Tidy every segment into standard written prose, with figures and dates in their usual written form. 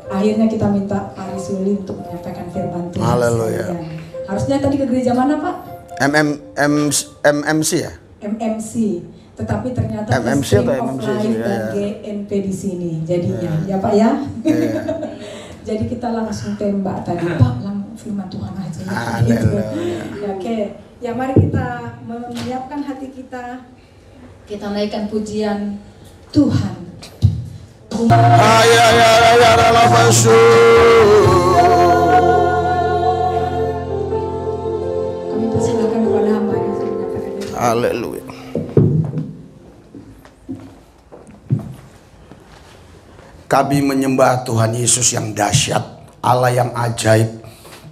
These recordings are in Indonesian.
Akhirnya kita minta Pak Risuli untuk menyampaikan firman Tuhan. Haleluya. Harusnya tadi ke gereja mana, Pak? MMC ya? MMC. Tetapi ternyata MMC Stream atau of MMC Life ya, dan ya. GNP di sini jadinya, ya Pak ya. Ya. Jadi kita langsung tembak tadi, Pak, firman Tuhan aja. Gitu. Ya, oke, ya mari kita menyiapkan hati kita. Kita naikkan pujian Tuhan. Kami persilakan kepada hamba yang sudah menyatakan. Haleluya. Kami menyembah Tuhan Yesus yang dahsyat, Allah yang ajaib.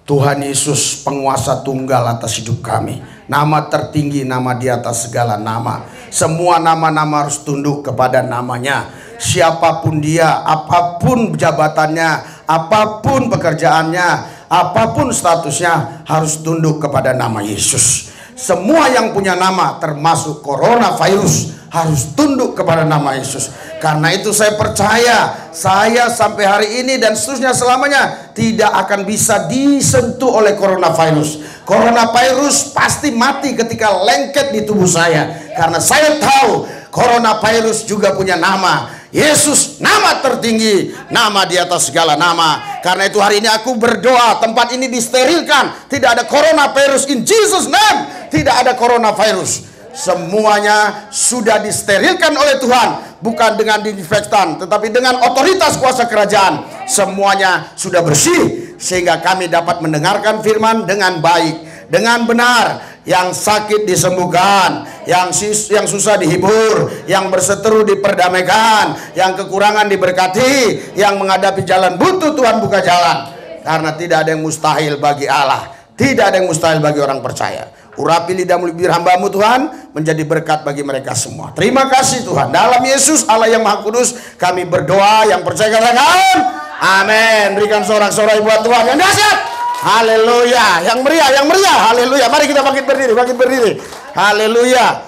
Tuhan Yesus penguasa tunggal atas hidup kami. Nama tertinggi, nama di atas segala nama. Semua nama-nama harus tunduk kepada namanya. Siapapun dia, apapun jabatannya, apapun pekerjaannya, apapun statusnya, harus tunduk kepada nama Yesus. Semua yang punya nama, termasuk coronavirus, harus tunduk kepada nama Yesus. Karena itu saya percaya, saya sampai hari ini dan seterusnya selamanya tidak akan bisa disentuh oleh coronavirus. Coronavirus pasti mati ketika lengket di tubuh saya. Karena saya tahu coronavirus juga punya nama. Yesus nama tertinggi, nama di atas segala nama. Karena itu hari ini aku berdoa tempat ini disterilkan. Tidak ada coronavirus in Jesus name. Tidak ada coronavirus. Semuanya sudah disterilkan oleh Tuhan. Bukan dengan disinfektan, tetapi dengan otoritas kuasa kerajaan. Semuanya sudah bersih, sehingga kami dapat mendengarkan firman dengan baik, dengan benar. Yang sakit disembuhkan, yang susah dihibur, yang berseteru diperdamaikan, yang kekurangan diberkati, yang menghadapi jalan buntu Tuhan buka jalan. Karena tidak ada yang mustahil bagi Allah, tidak ada yang mustahil bagi orang percaya. Urapi lidah mulut bibir hambamu Tuhan, menjadi berkat bagi mereka semua. Terima kasih Tuhan. Dalam Yesus Allah yang Maha Kudus kami berdoa, yang percaya katakan amin. Berikan sorak-sorai buat Tuhan yang dahsyat. Haleluya, yang meriah, haleluya. Mari kita bangkit berdiri. Haleluya.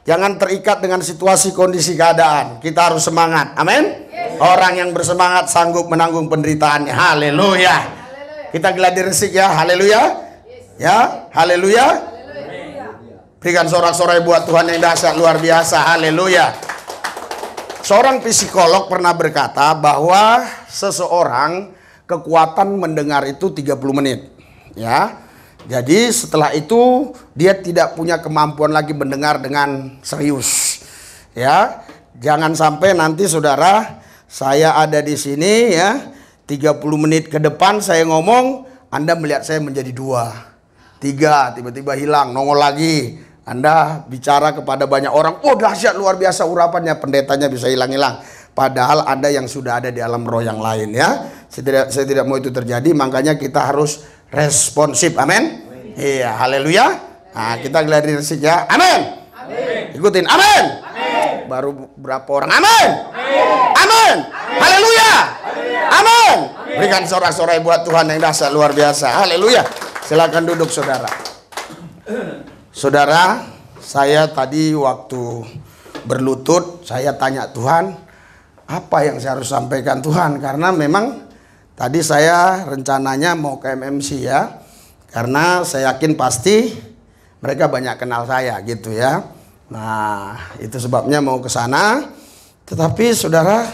Jangan terikat dengan situasi, kondisi, keadaan. Kita harus semangat, amin. Orang yang bersemangat sanggup menanggung penderitaannya. Haleluya. Kita gladi resik ya, haleluya. Ya, haleluya. Berikan sorak-sorai buat Tuhan yang dahsyat, luar biasa, haleluya. Seorang psikolog pernah berkata bahwa seseorang kekuatan mendengar itu 30 menit. Ya. Jadi setelah itu dia tidak punya kemampuan lagi mendengar dengan serius. Ya. Jangan sampai nanti saudara, saya ada di sini ya, 30 menit ke depan saya ngomong, Anda melihat saya menjadi 2, 3, tiba-tiba hilang, nongol lagi. Anda bicara kepada banyak orang, oh dahsyat luar biasa urapannya, pendetanya bisa hilang-hilang. Padahal Anda yang sudah ada di alam roh yang lain ya. Saya tidak mau itu terjadi, makanya kita harus responsif, amin. Iya, haleluya. Nah, kita gladi resik ya, amin. Ikutin, amin. Baru berapa orang, amin. Amin. Haleluya. Amin. Berikan sorak-sorai buat Tuhan yang dahsyat luar biasa, haleluya. Silakan duduk saudara. Saudara, saya tadi waktu berlutut, saya tanya Tuhan, apa yang saya harus sampaikan Tuhan? Karena memang tadi saya rencananya mau ke MMC ya. Karena saya yakin pasti mereka banyak kenal saya gitu ya. Nah, itu sebabnya mau ke sana. Tetapi saudara,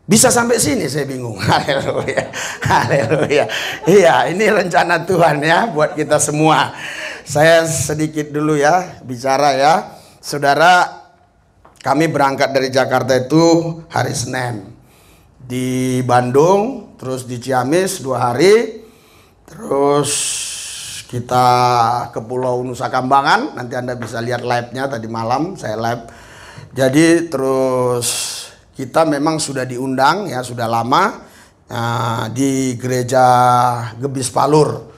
bisa sampai sini saya bingung. Haleluya. Haleluya. Iya, ini rencana Tuhan ya buat kita semua. Saya sedikit dulu ya bicara ya. Saudara, kami berangkat dari Jakarta itu hari Senin. Di Bandung, terus di Ciamis 2 hari. Terus kita ke Pulau Nusa Kambangan. Nanti Anda bisa lihat live-nya tadi malam, saya live. Jadi terus kita memang sudah diundang ya, sudah lama di gereja Gebis Palur.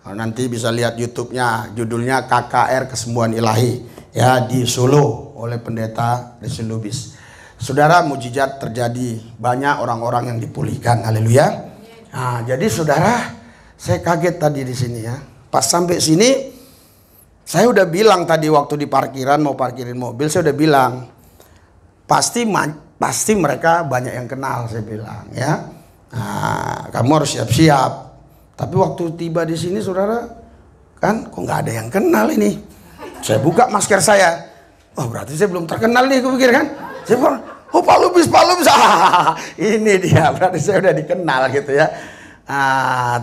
Nanti bisa lihat YouTube-nya, judulnya KKR Kesembuhan Ilahi ya, di Solo oleh pendeta Desi Lubis. Saudara, mujizat terjadi, banyak orang-orang yang dipulihkan, haleluya. Nah, jadi saudara, saya kaget tadi di sini ya. Pas sampai sini, saya udah bilang tadi waktu di parkiran mau parkirin mobil, saya udah bilang pasti pasti mereka banyak yang kenal, saya bilang ya. Nah, kamu harus siap-siap. Tapi waktu tiba di sini saudara, kan kok nggak ada yang kenal ini. Saya buka masker saya, oh berarti saya belum terkenal nih, aku pikir kan. Saya bilang, oh Pak Lubis, ini dia, berarti saya udah dikenal gitu ya.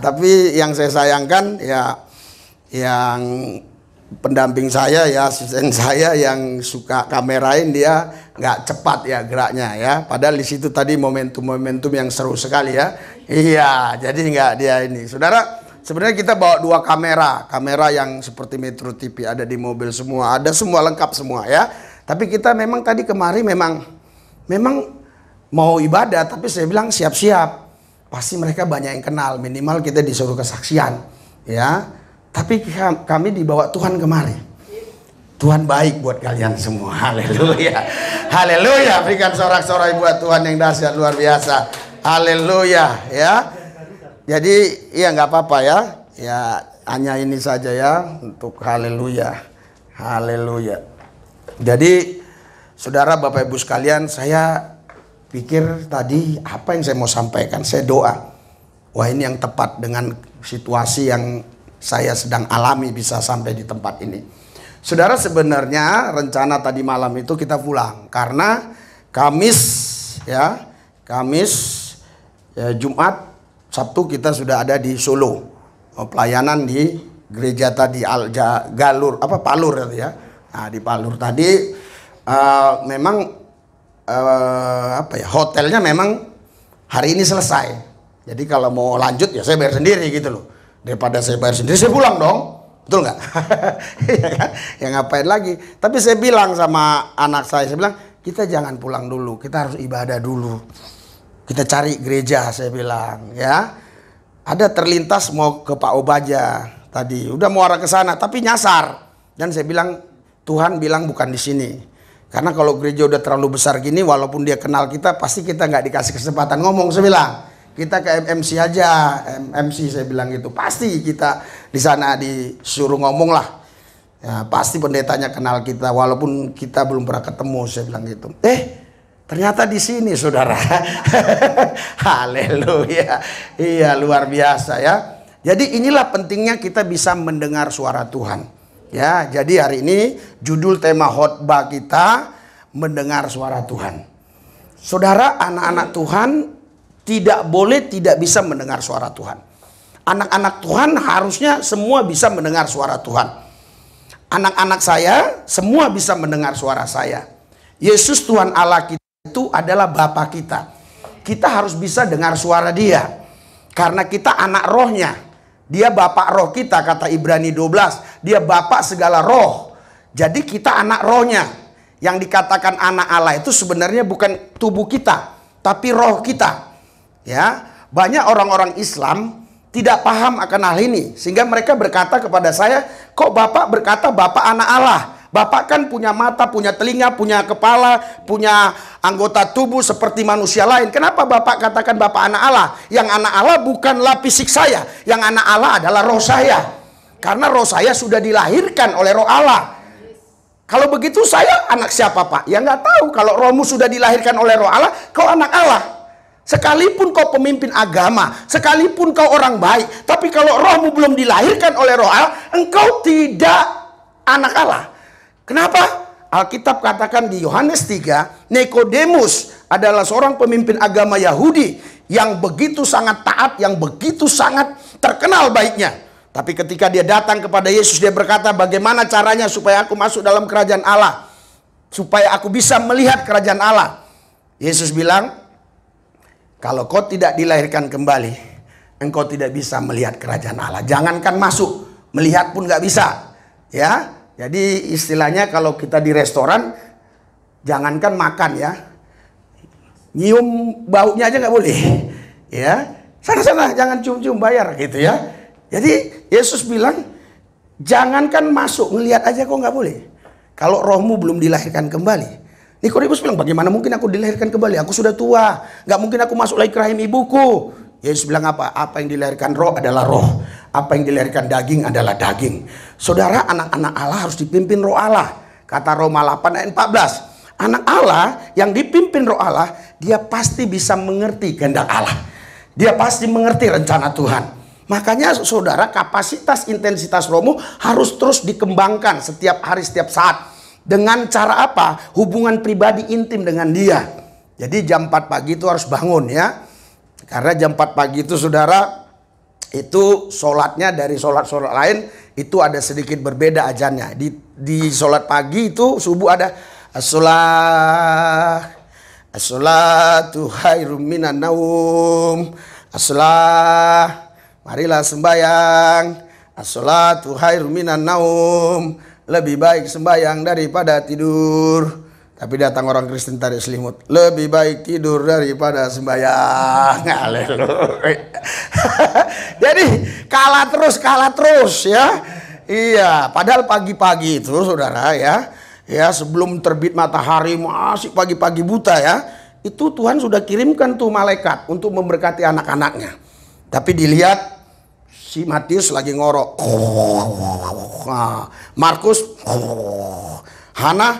Tapi yang saya sayangkan ya, yang pendamping saya ya, asisten saya yang suka kamerain, dia nggak cepat ya geraknya ya. Padahal di situ tadi momentum-momentum yang seru sekali ya. Iya, jadi nggak dia ini. Saudara, sebenarnya kita bawa 2 kamera yang seperti Metro TV, ada di mobil semua, ada semua lengkap semua ya. Tapi kita memang tadi kemari memang mau ibadah, tapi saya bilang siap-siap. Pasti mereka banyak yang kenal, minimal kita disuruh kesaksian ya. Tapi kami dibawa Tuhan kemari. Tuhan baik buat kalian semua. Haleluya. Haleluya. Berikan sorak-sorai buat Tuhan yang dahsyat luar biasa. Haleluya ya. Jadi ya nggak apa-apa ya. Ya hanya ini saja ya untuk haleluya. Haleluya. Jadi saudara, Bapak Ibu sekalian, saya pikir tadi apa yang saya mau sampaikan. Saya doa, wah ini yang tepat dengan situasi yang saya sedang alami bisa sampai di tempat ini. Saudara, sebenarnya rencana tadi malam itu kita pulang karena Kamis ya, Jumat, Sabtu kita sudah ada di Solo, pelayanan di gereja tadi Palur ya. Nah, di Palur tadi memang hotelnya memang hari ini selesai. Jadi kalau mau lanjut ya saya bayar sendiri gitu loh. Daripada saya bayar sendiri, saya pulang dong. Betul nggak? Ya ngapain lagi. Tapi saya bilang sama anak saya bilang, kita jangan pulang dulu, kita harus ibadah dulu. Kita cari gereja, saya bilang ya. Ada terlintas mau ke Pak Obaja tadi, udah mau arah ke sana tapi nyasar. Dan saya bilang, Tuhan bilang bukan di sini. Karena kalau gereja udah terlalu besar gini, walaupun dia kenal kita, pasti kita nggak dikasih kesempatan ngomong. Saya bilang, kita ke MMC aja, MMC saya bilang gitu. Pasti kita di sana disuruh ngomong lah. Ya, pasti pendetanya kenal kita, walaupun kita belum pernah ketemu, saya bilang gitu. Ternyata di sini, saudara. Haleluya. Iya, luar biasa ya. Jadi inilah pentingnya kita bisa mendengar suara Tuhan. Ya, jadi hari ini judul tema khotbah kita mendengar suara Tuhan. Saudara, anak-anak Tuhan tidak boleh tidak bisa mendengar suara Tuhan. Anak-anak Tuhan harusnya semua bisa mendengar suara Tuhan. Anak-anak saya semua bisa mendengar suara saya. Yesus Tuhan Allah kita itu adalah Bapa kita. Kita harus bisa dengar suara Dia. Karena kita anak rohnya. Dia Bapak roh kita, kata Ibrani 12. Dia Bapak segala roh. Jadi kita anak rohnya. Yang dikatakan anak Allah itu sebenarnya bukan tubuh kita, tapi roh kita. Ya, banyak orang-orang Islam tidak paham akan hal ini, sehingga mereka berkata kepada saya, kok Bapak berkata Bapak anak Allah? Bapak kan punya mata, punya telinga, punya kepala, punya anggota tubuh seperti manusia lain. Kenapa Bapak katakan Bapak anak Allah? Yang anak Allah bukanlah fisik saya, yang anak Allah adalah roh saya. Karena roh saya sudah dilahirkan oleh roh Allah. Kalau begitu saya anak siapa Pak? Ya nggak tahu. Kalau rohmu sudah dilahirkan oleh roh Allah, kau anak Allah. Sekalipun kau pemimpin agama, sekalipun kau orang baik, tapi kalau rohmu belum dilahirkan oleh roh Allah, engkau tidak anak Allah. Kenapa? Alkitab katakan di Yohanes 3, Nikodemus adalah seorang pemimpin agama Yahudi yang begitu sangat taat, yang begitu sangat terkenal baiknya. Tapi ketika dia datang kepada Yesus, dia berkata, bagaimana caranya supaya aku masuk dalam kerajaan Allah? Supaya aku bisa melihat kerajaan Allah. Yesus bilang, kalau kau tidak dilahirkan kembali, engkau tidak bisa melihat kerajaan Allah. Jangankan masuk, melihat pun nggak bisa. Ya, jadi istilahnya kalau kita di restoran, jangankan makan ya, nyium baunya aja nggak boleh. Ya, sana-sana jangan cium-cium, bayar gitu ya. Jadi Yesus bilang, jangankan masuk, ngelihat aja kok nggak boleh. Kalau rohmu belum dilahirkan kembali. Nikodemus bilang, bagaimana mungkin aku dilahirkan kembali? Aku sudah tua, nggak mungkin aku masuk lagi ke rahim ibuku. Yesus bilang apa? Apa yang dilahirkan roh adalah roh. Apa yang dilahirkan daging adalah daging. Saudara, anak-anak Allah harus dipimpin roh Allah. Kata Roma 8 ayat 14. anak Allah yang dipimpin Roh Allah, dia pasti bisa mengerti kehendak Allah. Dia pasti mengerti rencana Tuhan. Makanya saudara, kapasitas intensitas rohmu harus terus dikembangkan setiap hari, setiap saat. Dengan cara apa? Hubungan pribadi intim dengan dia. Jadi jam 4 pagi itu harus bangun ya. Karena jam 4 pagi itu saudara, itu sholatnya dari sholat-sholat lain itu ada sedikit berbeda ajannya. Di sholat pagi itu subuh ada as-sholatu khairum minan naum. Marilah sembayang. As-sholatu khairum minan naum. Lebih baik sembayang daripada tidur. Tapi datang orang Kristen tarik selimut. Lebih baik tidur daripada sembahyang. Haleluya. Jadi kalah terus ya. Iya, padahal pagi-pagi itu saudara ya. Ya, sebelum terbit matahari masih pagi-pagi buta ya. Itu Tuhan sudah kirimkan tuh malaikat untuk memberkati anak-anaknya. Tapi dilihat si Matius lagi ngorok. Markus, Hana,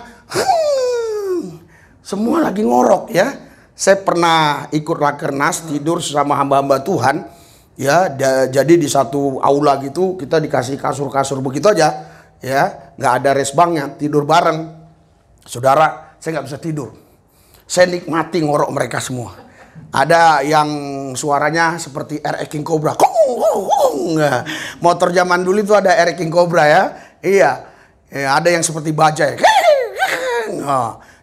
semua lagi ngorok ya. Saya pernah ikut rakernas tidur sama hamba-hamba Tuhan ya. Jadi di satu aula gitu kita dikasih kasur-kasur begitu aja ya, nggak ada resbangnya, tidur bareng. Saudara, saya nggak bisa tidur. Saya nikmati ngorok mereka semua. Ada yang suaranya seperti RX King Cobra. Motor zaman dulu itu ada RX King Cobra ya. Iya. Ya, ada yang seperti bajai.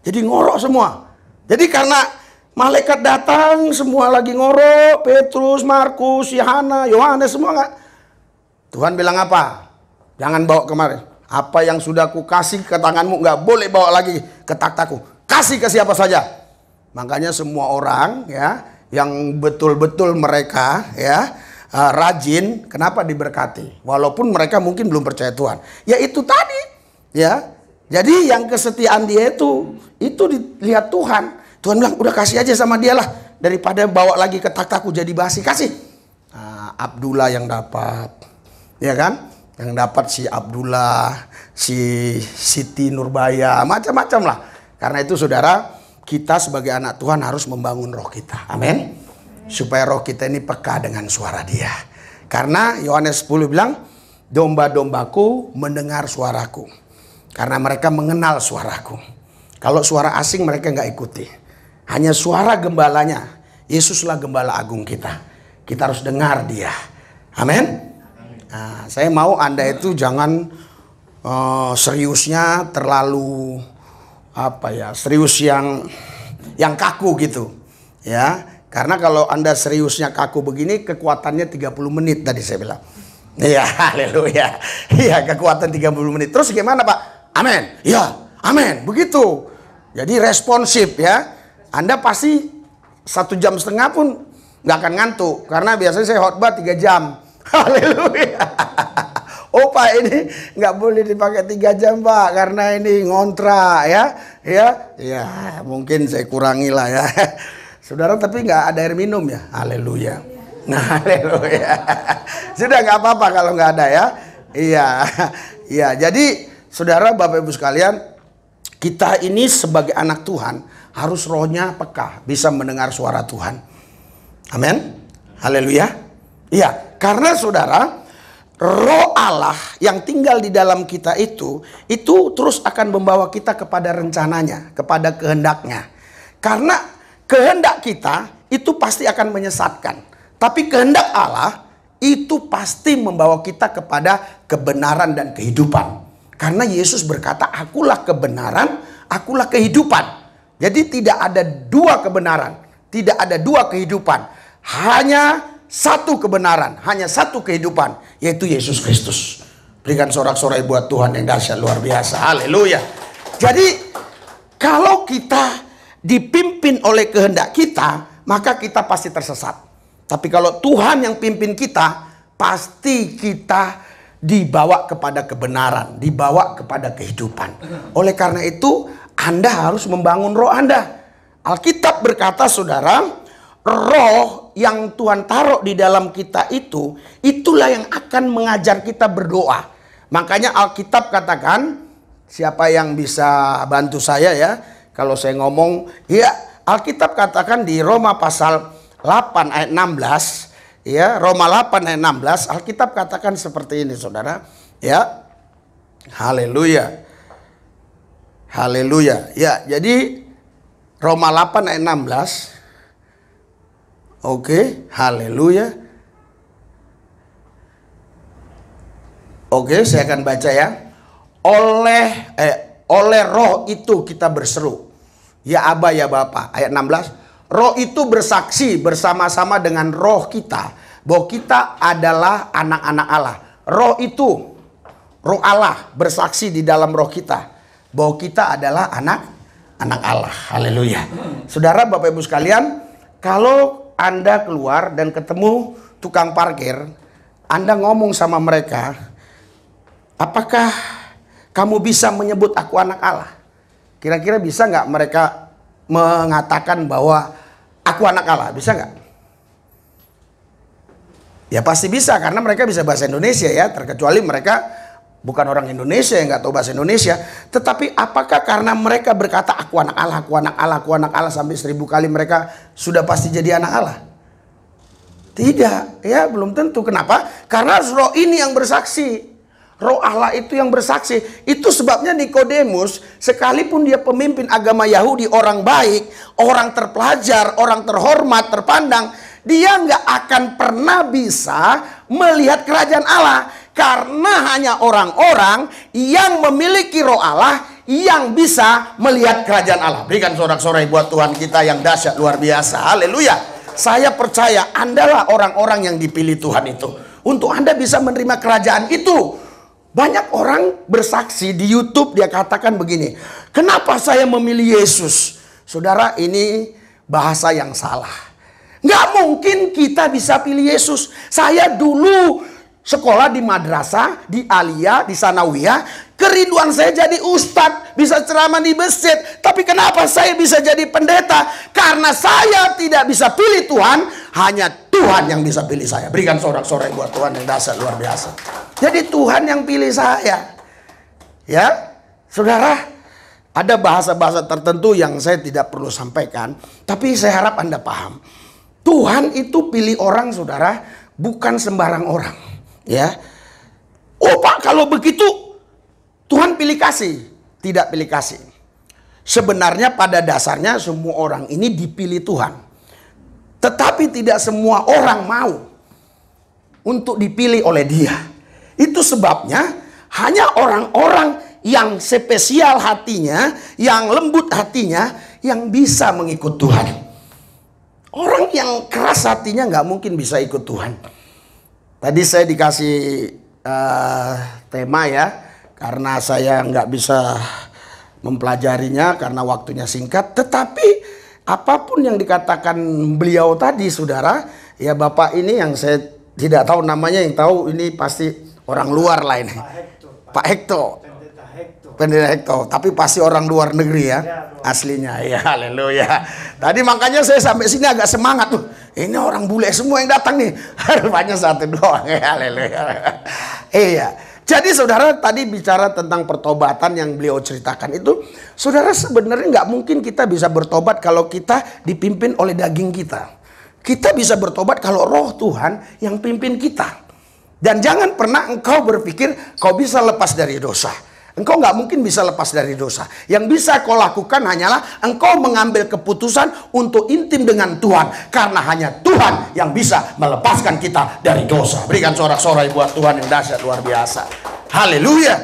Jadi ngorok semua. Jadi karena malaikat datang semua lagi ngorok, Petrus, Markus, Yohanes semua nggak. Tuhan bilang apa? Jangan bawa kemari. Apa yang sudah ku kasih ke tanganmu nggak boleh bawa lagi ke takhtaku. Kasih ke siapa saja. Makanya semua orang ya yang betul-betul mereka ya rajin, kenapa diberkati? Walaupun mereka mungkin belum percaya Tuhan. Ya itu tadi ya. Jadi yang kesetiaan dia itu dilihat Tuhan. Tuhan bilang udah kasih aja sama dia lah, daripada bawa lagi ke takhtaku jadi basi. Kasih. Abdullah yang dapat, ya kan? Yang dapat si Abdullah, si Siti Nurbaya, macam-macam lah. Karena itu saudara, kita sebagai anak Tuhan harus membangun roh kita. Amin. Supaya roh kita ini peka dengan suara dia. Karena Yohanes 10 bilang, domba-dombaku mendengar suaraku. Karena mereka mengenal suaraku. Kalau suara asing mereka nggak ikuti. Hanya suara gembalanya. Yesuslah gembala agung kita. Kita harus dengar dia. Amin. Nah, saya mau Anda itu jangan seriusnya terlalu serius yang kaku gitu. Ya. Karena kalau Anda seriusnya kaku begini, kekuatannya 30 menit tadi saya bilang. Iya, haleluya. Iya, kekuatan 30 menit. Terus gimana, Pak? Amin. Ya, amin. Begitu. Jadi responsif ya. Anda pasti 1,5 jam pun nggak akan ngantuk. Karena biasanya saya khotbah 3 jam. Haleluya. Oh Pak, ini nggak boleh dipakai 3 jam Pak. Karena ini ngontrak ya. Ya, mungkin saya kurangi lah ya. Saudara, tapi nggak ada air minum ya. Haleluya. Nah, haleluya. Sudah nggak apa-apa kalau nggak ada ya. Iya. Jadi saudara, Bapak Ibu sekalian, kita ini sebagai anak Tuhan harus rohnya peka, bisa mendengar suara Tuhan. Amin. Haleluya. Iya, karena saudara, roh Allah yang tinggal di dalam kita itu terus akan membawa kita kepada rencananya, kepada kehendaknya. Karena kehendak kita itu pasti akan menyesatkan. Tapi kehendak Allah itu pasti membawa kita kepada kebenaran dan kehidupan. Karena Yesus berkata, akulah kebenaran, akulah kehidupan. Jadi tidak ada dua kebenaran, tidak ada dua kehidupan. Hanya satu kebenaran, hanya satu kehidupan, yaitu Yesus Kristus. Berikan sorak-sorai buat Tuhan yang dahsyat luar biasa. Haleluya. Jadi kalau kita dipimpin oleh kehendak kita, maka kita pasti tersesat. Tapi kalau Tuhan yang pimpin kita, pasti kita dibawa kepada kebenaran, dibawa kepada kehidupan. Oleh karena itu, Anda harus membangun roh Anda. Alkitab berkata, saudara, roh yang Tuhan taruh di dalam kita itu, itulah yang akan mengajar kita berdoa. Makanya Alkitab katakan, siapa yang bisa bantu saya ya, Kalau saya ngomong, ya Alkitab katakan di Roma pasal 8 ayat 16, ya Roma 8 ayat 16, Alkitab katakan seperti ini saudara, ya. Haleluya. Haleluya. Ya, jadi Roma 8 ayat 16. Oke, haleluya. Oke, saya akan baca ya. Oleh roh itu kita berseru, ya Aba ya Bapa. Ayat 16. Roh itu bersaksi bersama-sama dengan roh kita bahwa kita adalah anak-anak Allah. Roh itu, roh Allah bersaksi di dalam roh kita bahwa kita adalah anak-anak Allah. Haleluya. Saudara, Bapak Ibu sekalian, kalau Anda keluar dan ketemu tukang parkir, Anda ngomong sama mereka, apakah kamu bisa menyebut aku anak Allah? Kira-kira bisa nggak mereka mengatakan bahwa aku anak Allah? Bisa nggak? Ya pasti bisa, karena mereka bisa bahasa Indonesia ya, terkecuali mereka bukan orang Indonesia yang nggak tahu bahasa Indonesia. Tetapi apakah karena mereka berkata aku anak Allah, aku anak Allah, aku anak Allah sampai 1000 kali mereka sudah pasti jadi anak Allah? Tidak, ya belum tentu. Kenapa? Karena roh ini yang bersaksi. Roh Allah itu yang bersaksi. Itu sebabnya Nikodemus, sekalipun dia pemimpin agama Yahudi, orang baik, orang terpelajar, orang terhormat, terpandang, dia nggak akan pernah bisa melihat kerajaan Allah. Karena hanya orang-orang yang memiliki roh Allah yang bisa melihat kerajaan Allah. Berikan sorak-sorai buat Tuhan kita yang dahsyat luar biasa. Haleluya. Saya percaya Andalah orang-orang yang dipilih Tuhan itu. Untuk Anda bisa menerima kerajaan itu. Banyak orang bersaksi di YouTube, dia katakan begini, kenapa saya memilih Yesus? Saudara, ini bahasa yang salah. Nggak mungkin kita bisa pilih Yesus. Saya dulu sekolah di madrasah, di aliyah, di sanawiyah. Kerinduan saya jadi ustadz, bisa ceramah di masjid. Tapi kenapa saya bisa jadi pendeta? Karena saya tidak bisa pilih Tuhan, hanya Tuhan yang bisa pilih saya. Berikan sorak-sorai buat Tuhan yang dahsyat luar biasa. Jadi Tuhan yang pilih saya. Ya, saudara, ada bahasa-bahasa tertentu yang saya tidak perlu sampaikan, tapi saya harap Anda paham. Tuhan itu pilih orang, saudara, bukan sembarang orang. Ya, oh Pak, kalau begitu Tuhan pilih kasih. Tidak pilih kasih. Sebenarnya pada dasarnya semua orang ini dipilih Tuhan. Tetapi tidak semua orang mau untuk dipilih oleh Dia. Itu sebabnya hanya orang-orang yang spesial hatinya, yang lembut hatinya, yang bisa mengikut Tuhan. Orang yang keras hatinya nggak mungkin bisa ikut Tuhan. Tadi saya dikasih tema ya, karena saya nggak bisa mempelajarinya karena waktunya singkat. Tetapi apapun yang dikatakan beliau tadi, saudara, ya Bapak ini yang saya tidak tahu namanya, yang tahu ini pasti orang luar lah ini. Pak Hekto. Pendeta Hekto, tapi pasti orang luar negeri ya, aslinya ya. Haleluya. Tadi makanya saya sampai sini agak semangat tuh. Ini orang bule semua yang datang nih. Rupanya satu doang ya. Haleluya. Iya. Jadi saudara tadi bicara tentang pertobatan yang beliau ceritakan itu, saudara sebenarnya nggak mungkin kita bisa bertobat kalau kita dipimpin oleh daging kita. Kita bisa bertobat kalau roh Tuhan yang pimpin kita. Dan jangan pernah engkau berpikir kau bisa lepas dari dosa. Engkau nggak mungkin bisa lepas dari dosa. Yang bisa kau lakukan hanyalah engkau mengambil keputusan untuk intim dengan Tuhan. Karena hanya Tuhan yang bisa melepaskan kita dari dosa. Berikan sorak-sorai buat Tuhan yang dahsyat luar biasa. Haleluya.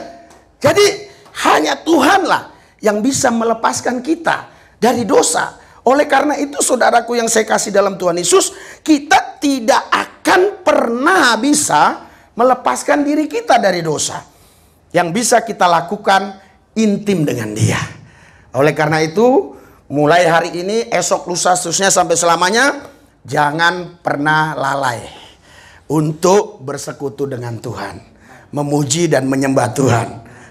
Jadi hanya Tuhanlah yang bisa melepaskan kita dari dosa. Oleh karena itu saudaraku yang saya kasih dalam Tuhan Yesus, kita tidak akan pernah bisa melepaskan diri kita dari dosa. Yang bisa kita lakukan intim dengan Dia. Oleh karena itu, mulai hari ini, esok, lusa, seterusnya sampai selamanya, jangan pernah lalai untuk bersekutu dengan Tuhan, memuji dan menyembah Tuhan.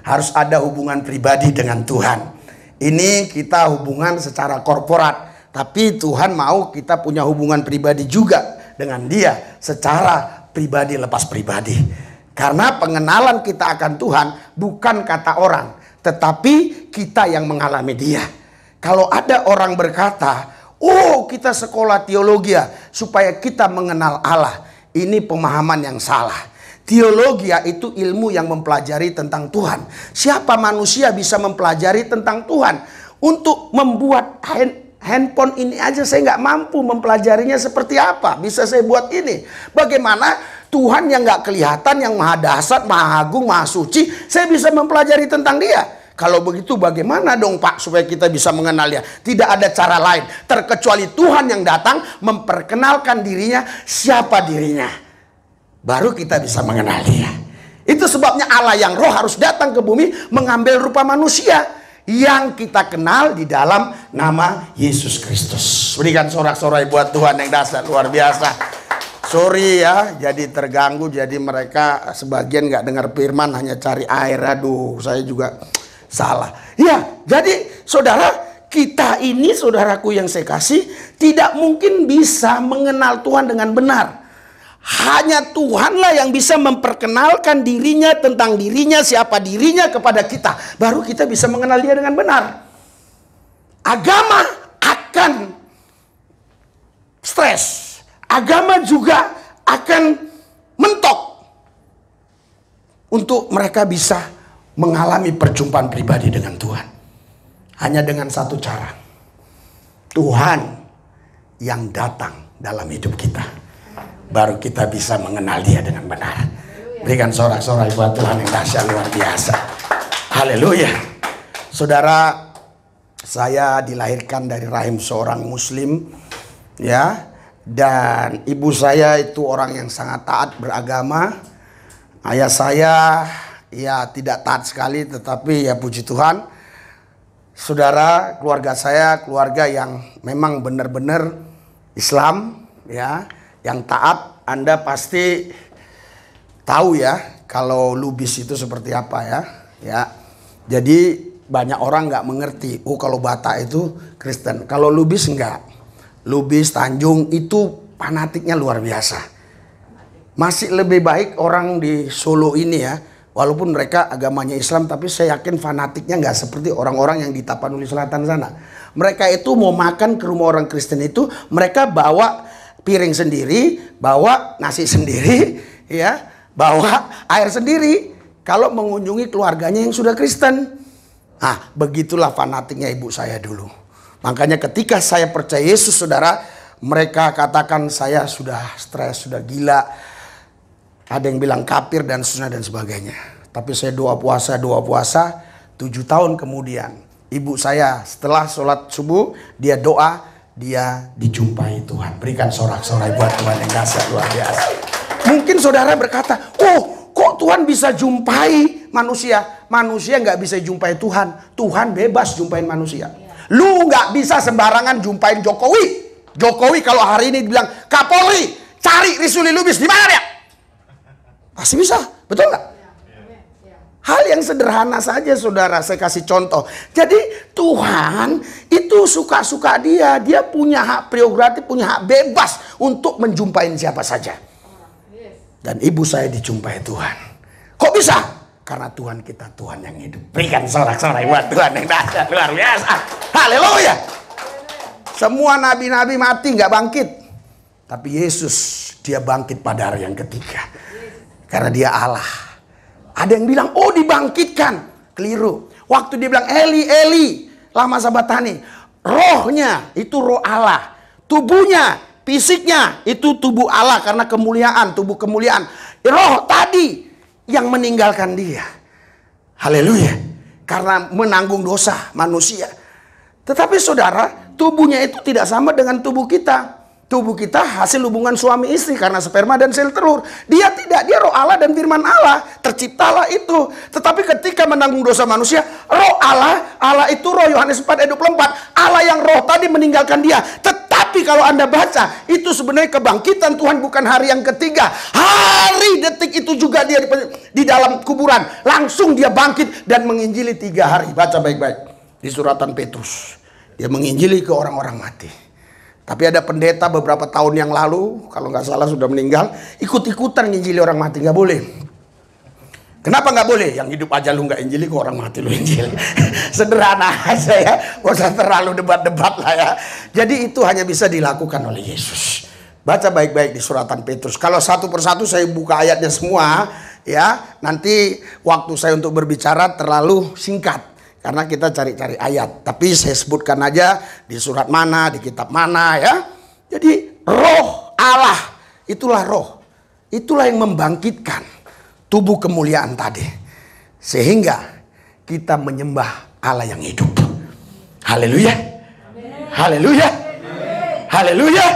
Harus ada hubungan pribadi dengan Tuhan. Ini kita hubungan secara korporat, tapi Tuhan mau kita punya hubungan pribadi juga dengan Dia secara pribadi lepas pribadi. Karena pengenalan kita akan Tuhan bukan kata orang, tetapi kita yang mengalami Dia. Kalau ada orang berkata, oh kita sekolah teologi supaya kita mengenal Allah. Ini pemahaman yang salah. Teologi itu ilmu yang mempelajari tentang Tuhan. Siapa manusia bisa mempelajari tentang Tuhan? Untuk membuat handphone ini aja saya nggak mampu mempelajarinya seperti apa. Bisa saya buat ini. Bagaimana Tuhan yang nggak kelihatan, yang maha dahsyat, maha agung, maha suci, saya bisa mempelajari tentang dia. Kalau begitu bagaimana dong Pak supaya kita bisa mengenal dia? Tidak ada cara lain terkecuali Tuhan yang datang memperkenalkan dirinya, siapa dirinya. Baru kita bisa mengenal dia. Itu sebabnya Allah yang roh harus datang ke bumi mengambil rupa manusia yang kita kenal di dalam nama Yesus Kristus. Berikan sorak-sorai buat Tuhan yang dahsyat luar biasa. Sorry ya, jadi terganggu, jadi mereka sebagian nggak dengar firman, hanya cari air. Aduh, saya juga salah. Ya, jadi saudara, kita ini saudaraku yang saya kasih, tidak mungkin bisa mengenal Tuhan dengan benar. Hanya Tuhanlah yang bisa memperkenalkan dirinya, tentang dirinya, siapa dirinya kepada kita. Baru kita bisa mengenal dia dengan benar. Agama akan stres. Agama juga akan mentok. Untuk mereka bisa mengalami perjumpaan pribadi dengan Tuhan. Hanya dengan satu cara. Tuhan yang datang dalam hidup kita. Baru kita bisa mengenal dia dengan benar. Berikan sorak-sorai buat Tuhan yang dahsyat luar biasa. Haleluya. Saudara, saya dilahirkan dari rahim seorang muslim. Ya. Dan ibu saya itu orang yang sangat taat beragama. Ayah saya ya tidak taat sekali, tetapi ya puji Tuhan. Saudara, keluarga saya keluarga yang memang benar-benar Islam ya, yang taat. Anda pasti tahu ya kalau lubis itu seperti apa ya. Ya. Jadi banyak orang nggak mengerti. Oh kalau Batak itu Kristen, kalau lubis enggak. Lubis, Tanjung itu fanatiknya luar biasa. Masih lebih baik orang di Solo ini ya. Walaupun mereka agamanya Islam, tapi saya yakin fanatiknya nggak seperti orang-orang yang di Tapanuli Selatan sana. Mereka itu mau makan ke rumah orang Kristen itu, mereka bawa piring sendiri, bawa nasi sendiri, ya, bawa air sendiri. Kalau mengunjungi keluarganya yang sudah Kristen. Nah, begitulah fanatiknya ibu saya dulu. Makanya ketika saya percaya Yesus, saudara, mereka katakan saya sudah stres, sudah gila. Ada yang bilang kafir dan sebagainya. Tapi saya doa puasa, 7 tahun kemudian. Ibu saya setelah sholat subuh, dia doa, dia dijumpai Tuhan. Berikan sorak-sorai buat Tuhan yang dahsyat luar biasa. Mungkin saudara berkata, oh kok Tuhan bisa jumpai manusia? Manusia nggak bisa jumpai Tuhan. Tuhan bebas jumpain manusia. Lu nggak bisa sembarangan jumpain Jokowi. Jokowi kalau hari ini bilang, Kapolri, cari Risuli Lubis di mana dia? Pasti bisa, betul nggak? Hal yang sederhana saja saudara, saya kasih contoh. Jadi Tuhan itu suka-suka dia. Dia punya hak prerogatif, punya hak bebas untuk menjumpai siapa saja. Dan ibu saya dijumpai Tuhan. Kok bisa? Karena Tuhan kita Tuhan yang hidup. Berikan sorak-sorai buat Tuhan yang dahsyat luar biasa. Haleluya. Semua nabi-nabi mati nggak bangkit. Tapi Yesus dia bangkit pada hari yang ketiga. Karena dia Allah. Ada yang bilang, oh dibangkitkan. Keliru. Waktu dia bilang, Eli, Eli, lama sabatani. Rohnya itu roh Allah. Tubuhnya, fisiknya itu tubuh Allah. Karena kemuliaan, tubuh kemuliaan. Roh tadi yang meninggalkan dia. Haleluya. Karena menanggung dosa manusia. Tetapi saudara, tubuhnya itu tidak sama dengan tubuh kita. Tubuh kita hasil hubungan suami istri karena sperma dan sel telur. Dia tidak, dia roh Allah dan firman Allah. Terciptalah itu. Tetapi ketika menanggung dosa manusia, roh Allah, Allah itu roh, Yohanes 4 ayat 24. Allah yang roh tadi meninggalkan dia. Tetapi kalau Anda baca, itu sebenarnya kebangkitan Tuhan bukan hari yang ketiga. Hari detik itu juga dia di dalam kuburan. Langsung dia bangkit dan menginjili 3 hari. Baca baik-baik. Di suratan Petrus. Dia menginjili ke orang-orang mati. Tapi ada pendeta beberapa tahun yang lalu, kalau nggak salah sudah meninggal, ikut-ikutan nginjili orang mati, nggak boleh. Kenapa nggak boleh? Yang hidup aja lu nggak injili, kok orang mati lu injili. Sederhana aja ya, nggak usah terlalu debat-debat lah ya. Jadi itu hanya bisa dilakukan oleh Yesus. Baca baik-baik di suratan Petrus. Kalau satu persatu saya buka ayatnya semua ya, nanti waktu saya untuk berbicara terlalu singkat karena kita cari-cari ayat. Tapi saya sebutkan aja di surat mana, di kitab mana ya. Jadi roh Allah, itulah roh, itulah yang membangkitkan tubuh kemuliaan tadi, sehingga kita menyembah Allah yang hidup. Haleluya, haleluya, haleluya.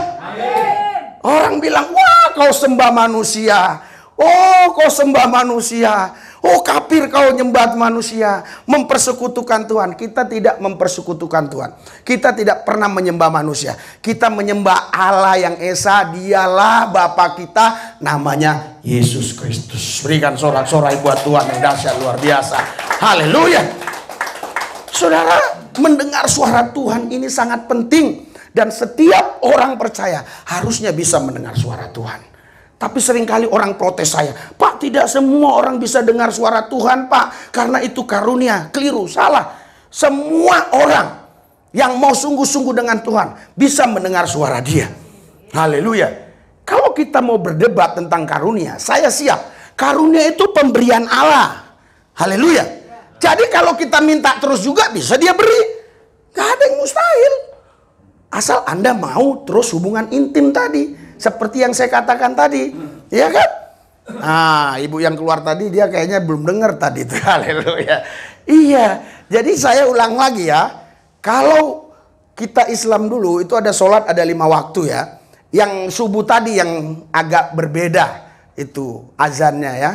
Orang bilang, wah kau sembah manusia, oh kau sembah manusia, oh kafir kau nyembah manusia, mempersekutukan Tuhan. Kita tidak mempersekutukan Tuhan. Kita tidak pernah menyembah manusia. Kita menyembah Allah yang Esa, dialah Bapa kita, namanya Yesus Kristus. Berikan sorak-sorai buat Tuhan yang dahsyat luar biasa. Haleluya. Saudara, mendengar suara Tuhan ini sangat penting. Dan setiap orang percaya harusnya bisa mendengar suara Tuhan. Tapi seringkali orang protes saya, Pak, tidak semua orang bisa dengar suara Tuhan, Pak, karena itu karunia. Keliru, salah. Semua orang yang mau sungguh-sungguh dengan Tuhan bisa mendengar suara Dia. Haleluya. Kalau kita mau berdebat tentang karunia, saya siap. Karunia itu pemberian Allah. Haleluya. Jadi kalau kita minta terus juga bisa Dia beri. Gak ada yang mustahil. Asal Anda mau terus hubungan intim tadi. Seperti yang saya katakan tadi. Iya kan? Nah, ibu yang keluar tadi dia kayaknya belum dengar tadi. Haleluya. Iya. Jadi saya ulang lagi ya. Kalau kita Islam dulu itu ada sholat ada 5 waktu ya. Yang subuh tadi yang agak berbeda. Itu azannya ya.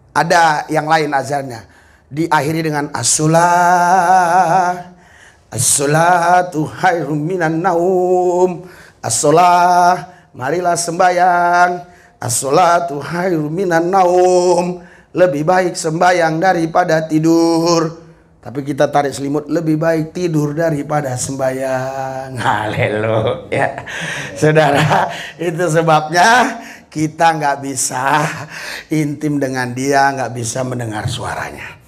Ada yang lain azannya. Diakhiri dengan as-sholah. As-sholatu khairum minan naum. As-sholah, marilah sembayang. As-sholatu khairum minan naum. Lebih baik sembayang daripada tidur. Tapi kita tarik selimut, lebih baik tidur daripada sembayang. Haleluya. Saudara, itu sebabnya kita nggak bisa intim dengan Dia, nggak bisa mendengar suaranya.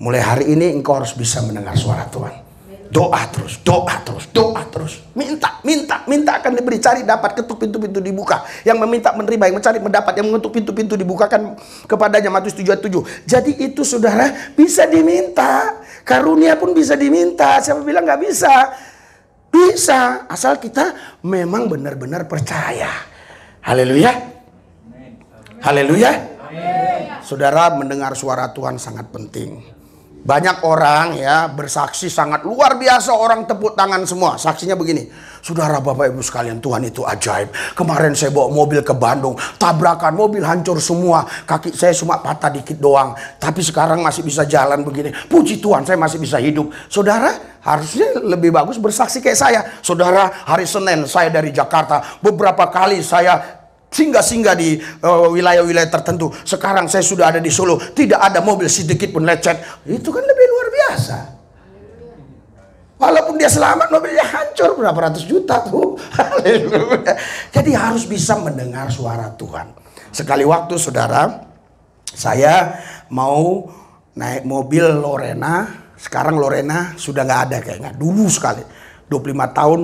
Mulai hari ini engkau harus bisa mendengar suara Tuhan. Doa terus, doa terus, doa terus. Minta, minta, minta akan diberi. Cari dapat, ketuk pintu-pintu dibuka. Yang meminta menerima, yang mencari mendapat, yang mengetuk pintu-pintu dibukakan kepadanya. Matius 7:7. Jadi itu saudara bisa diminta. Karunia pun bisa diminta. Siapa bilang nggak bisa? Bisa, asal kita memang benar-benar percaya. Haleluya. Haleluya. Saudara, mendengar suara Tuhan sangat penting. Banyak orang ya bersaksi sangat luar biasa, orang tepuk tangan semua. Saksinya begini, saudara Bapak Ibu sekalian, Tuhan itu ajaib. Kemarin saya bawa mobil ke Bandung, tabrakan mobil hancur semua. Kaki saya cuma patah dikit doang, tapi sekarang masih bisa jalan begini. Puji Tuhan, saya masih bisa hidup. Saudara harusnya lebih bagus bersaksi kayak saya. Saudara, hari Senin saya dari Jakarta, beberapa kali saya singgah-singgah di wilayah-wilayah tertentu. Sekarang saya sudah ada di Solo, tidak ada mobil sedikit pun lecet. Itu kan lebih luar biasa. Walaupun dia selamat, mobilnya hancur berapa ratus juta tuh. Haleluya. Jadi harus bisa mendengar suara Tuhan. Sekali waktu saudara, saya mau naik mobil Lorena. Sekarang Lorena sudah nggak ada kayaknya. Dulu sekali, 25 tahun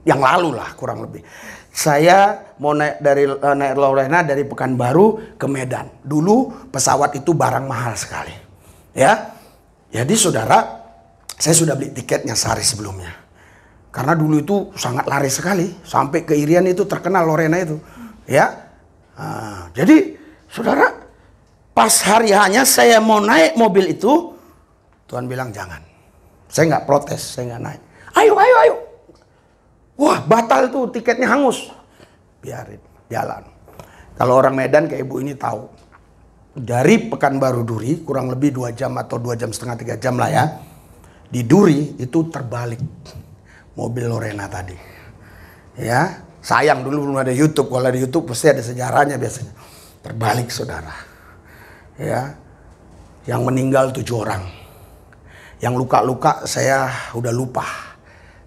yang lalu lah kurang lebih. Saya mau naik Lorena dari Pekanbaru ke Medan. Dulu pesawat itu barang mahal sekali. Ya. Jadi saudara, saya sudah beli tiketnya sehari sebelumnya. Karena dulu itu sangat laris sekali. Sampai ke Irian itu terkenal Lorena itu. Ya. Nah, jadi saudara, pas hari hanya saya mau naik mobil itu, Tuhan bilang jangan. Saya nggak protes, saya nggak naik. Ayo, ayo, ayo. Wah, batal tuh, tiketnya hangus. Biarin, jalan. Kalau orang Medan kayak ibu ini tahu. Dari Pekanbaru Duri, kurang lebih 2 jam atau 2 jam setengah, 3 jam lah ya. Di Duri itu terbalik mobil Lorena tadi. Ya, sayang dulu belum ada YouTube. Kalau ada YouTube pasti ada sejarahnya biasanya. Terbalik saudara. Ya, yang meninggal 7 orang. Yang luka-luka saya udah lupa.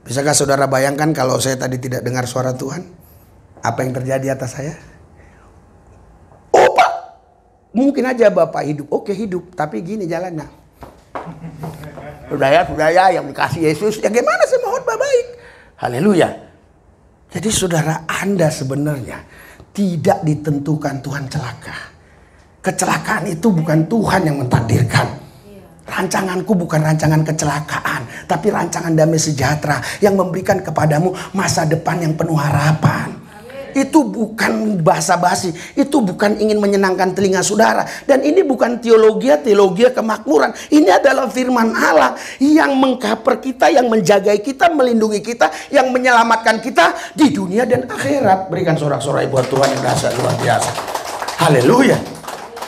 Bisakah saudara bayangkan kalau saya tadi tidak dengar suara Tuhan? Apa yang terjadi atas saya? Oh Pak, mungkin aja Bapak hidup, oke hidup, tapi gini jalannya. Sudah ya yang dikasih Yesus, ya gimana sih mau khotbah baik? Haleluya. Jadi saudara, Anda sebenarnya tidak ditentukan Tuhan celaka. Kecelakaan itu bukan Tuhan yang mentakdirkan. Rancanganku bukan rancangan kecelakaan, tapi rancangan damai sejahtera yang memberikan kepadamu masa depan yang penuh harapan. Itu bukan basa-basi, itu bukan ingin menyenangkan telinga saudara. Dan ini bukan teologi kemakmuran. Ini adalah firman Allah yang mengcover kita, yang menjaga kita, melindungi kita, yang menyelamatkan kita di dunia dan akhirat. Berikan sorak-sorai buat Tuhan yang dahsyat luar biasa. Haleluya.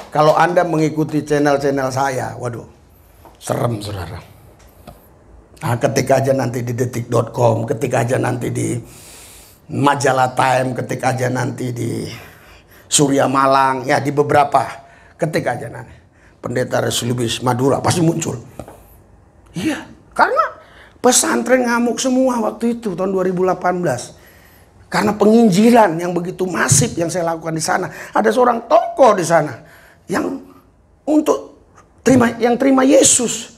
Kalau Anda mengikuti channel-channel saya, waduh, serem saudara. Nah, ketik aja nanti di detik.com, ketik aja nanti di Majalah Time, ketik aja nanti di Surya Malang, ya di beberapa, ketik aja nanti Pendeta Reslubis Madura, pasti muncul. Iya, karena pesantren ngamuk semua waktu itu tahun 2018. Karena penginjilan yang begitu masif yang saya lakukan di sana. Ada seorang tokoh di sana yang terima Yesus,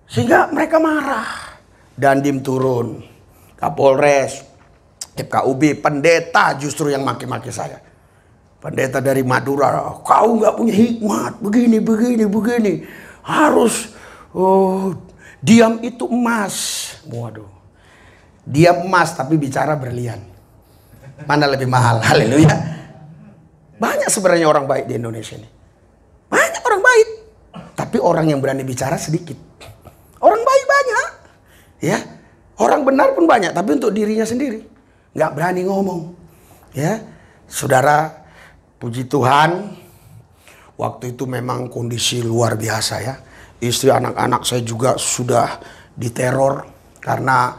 sehingga mereka marah. Dandim turun, Kapolres, FKUB, pendeta justru yang maki-maki saya. Pendeta dari Madura, kau nggak punya hikmat, begini. Harus diam itu emas. Waduh, diam emas tapi bicara berlian. Mana lebih mahal? Haleluya. Banyak sebenarnya orang baik di Indonesia ini. Banyak orang baik. Tapi orang yang berani bicara sedikit. Orang baik banyak, ya. Orang benar pun banyak, tapi untuk dirinya sendiri nggak berani ngomong, ya. Saudara, puji Tuhan, waktu itu memang kondisi luar biasa ya. Istri anak-anak saya juga sudah diteror karena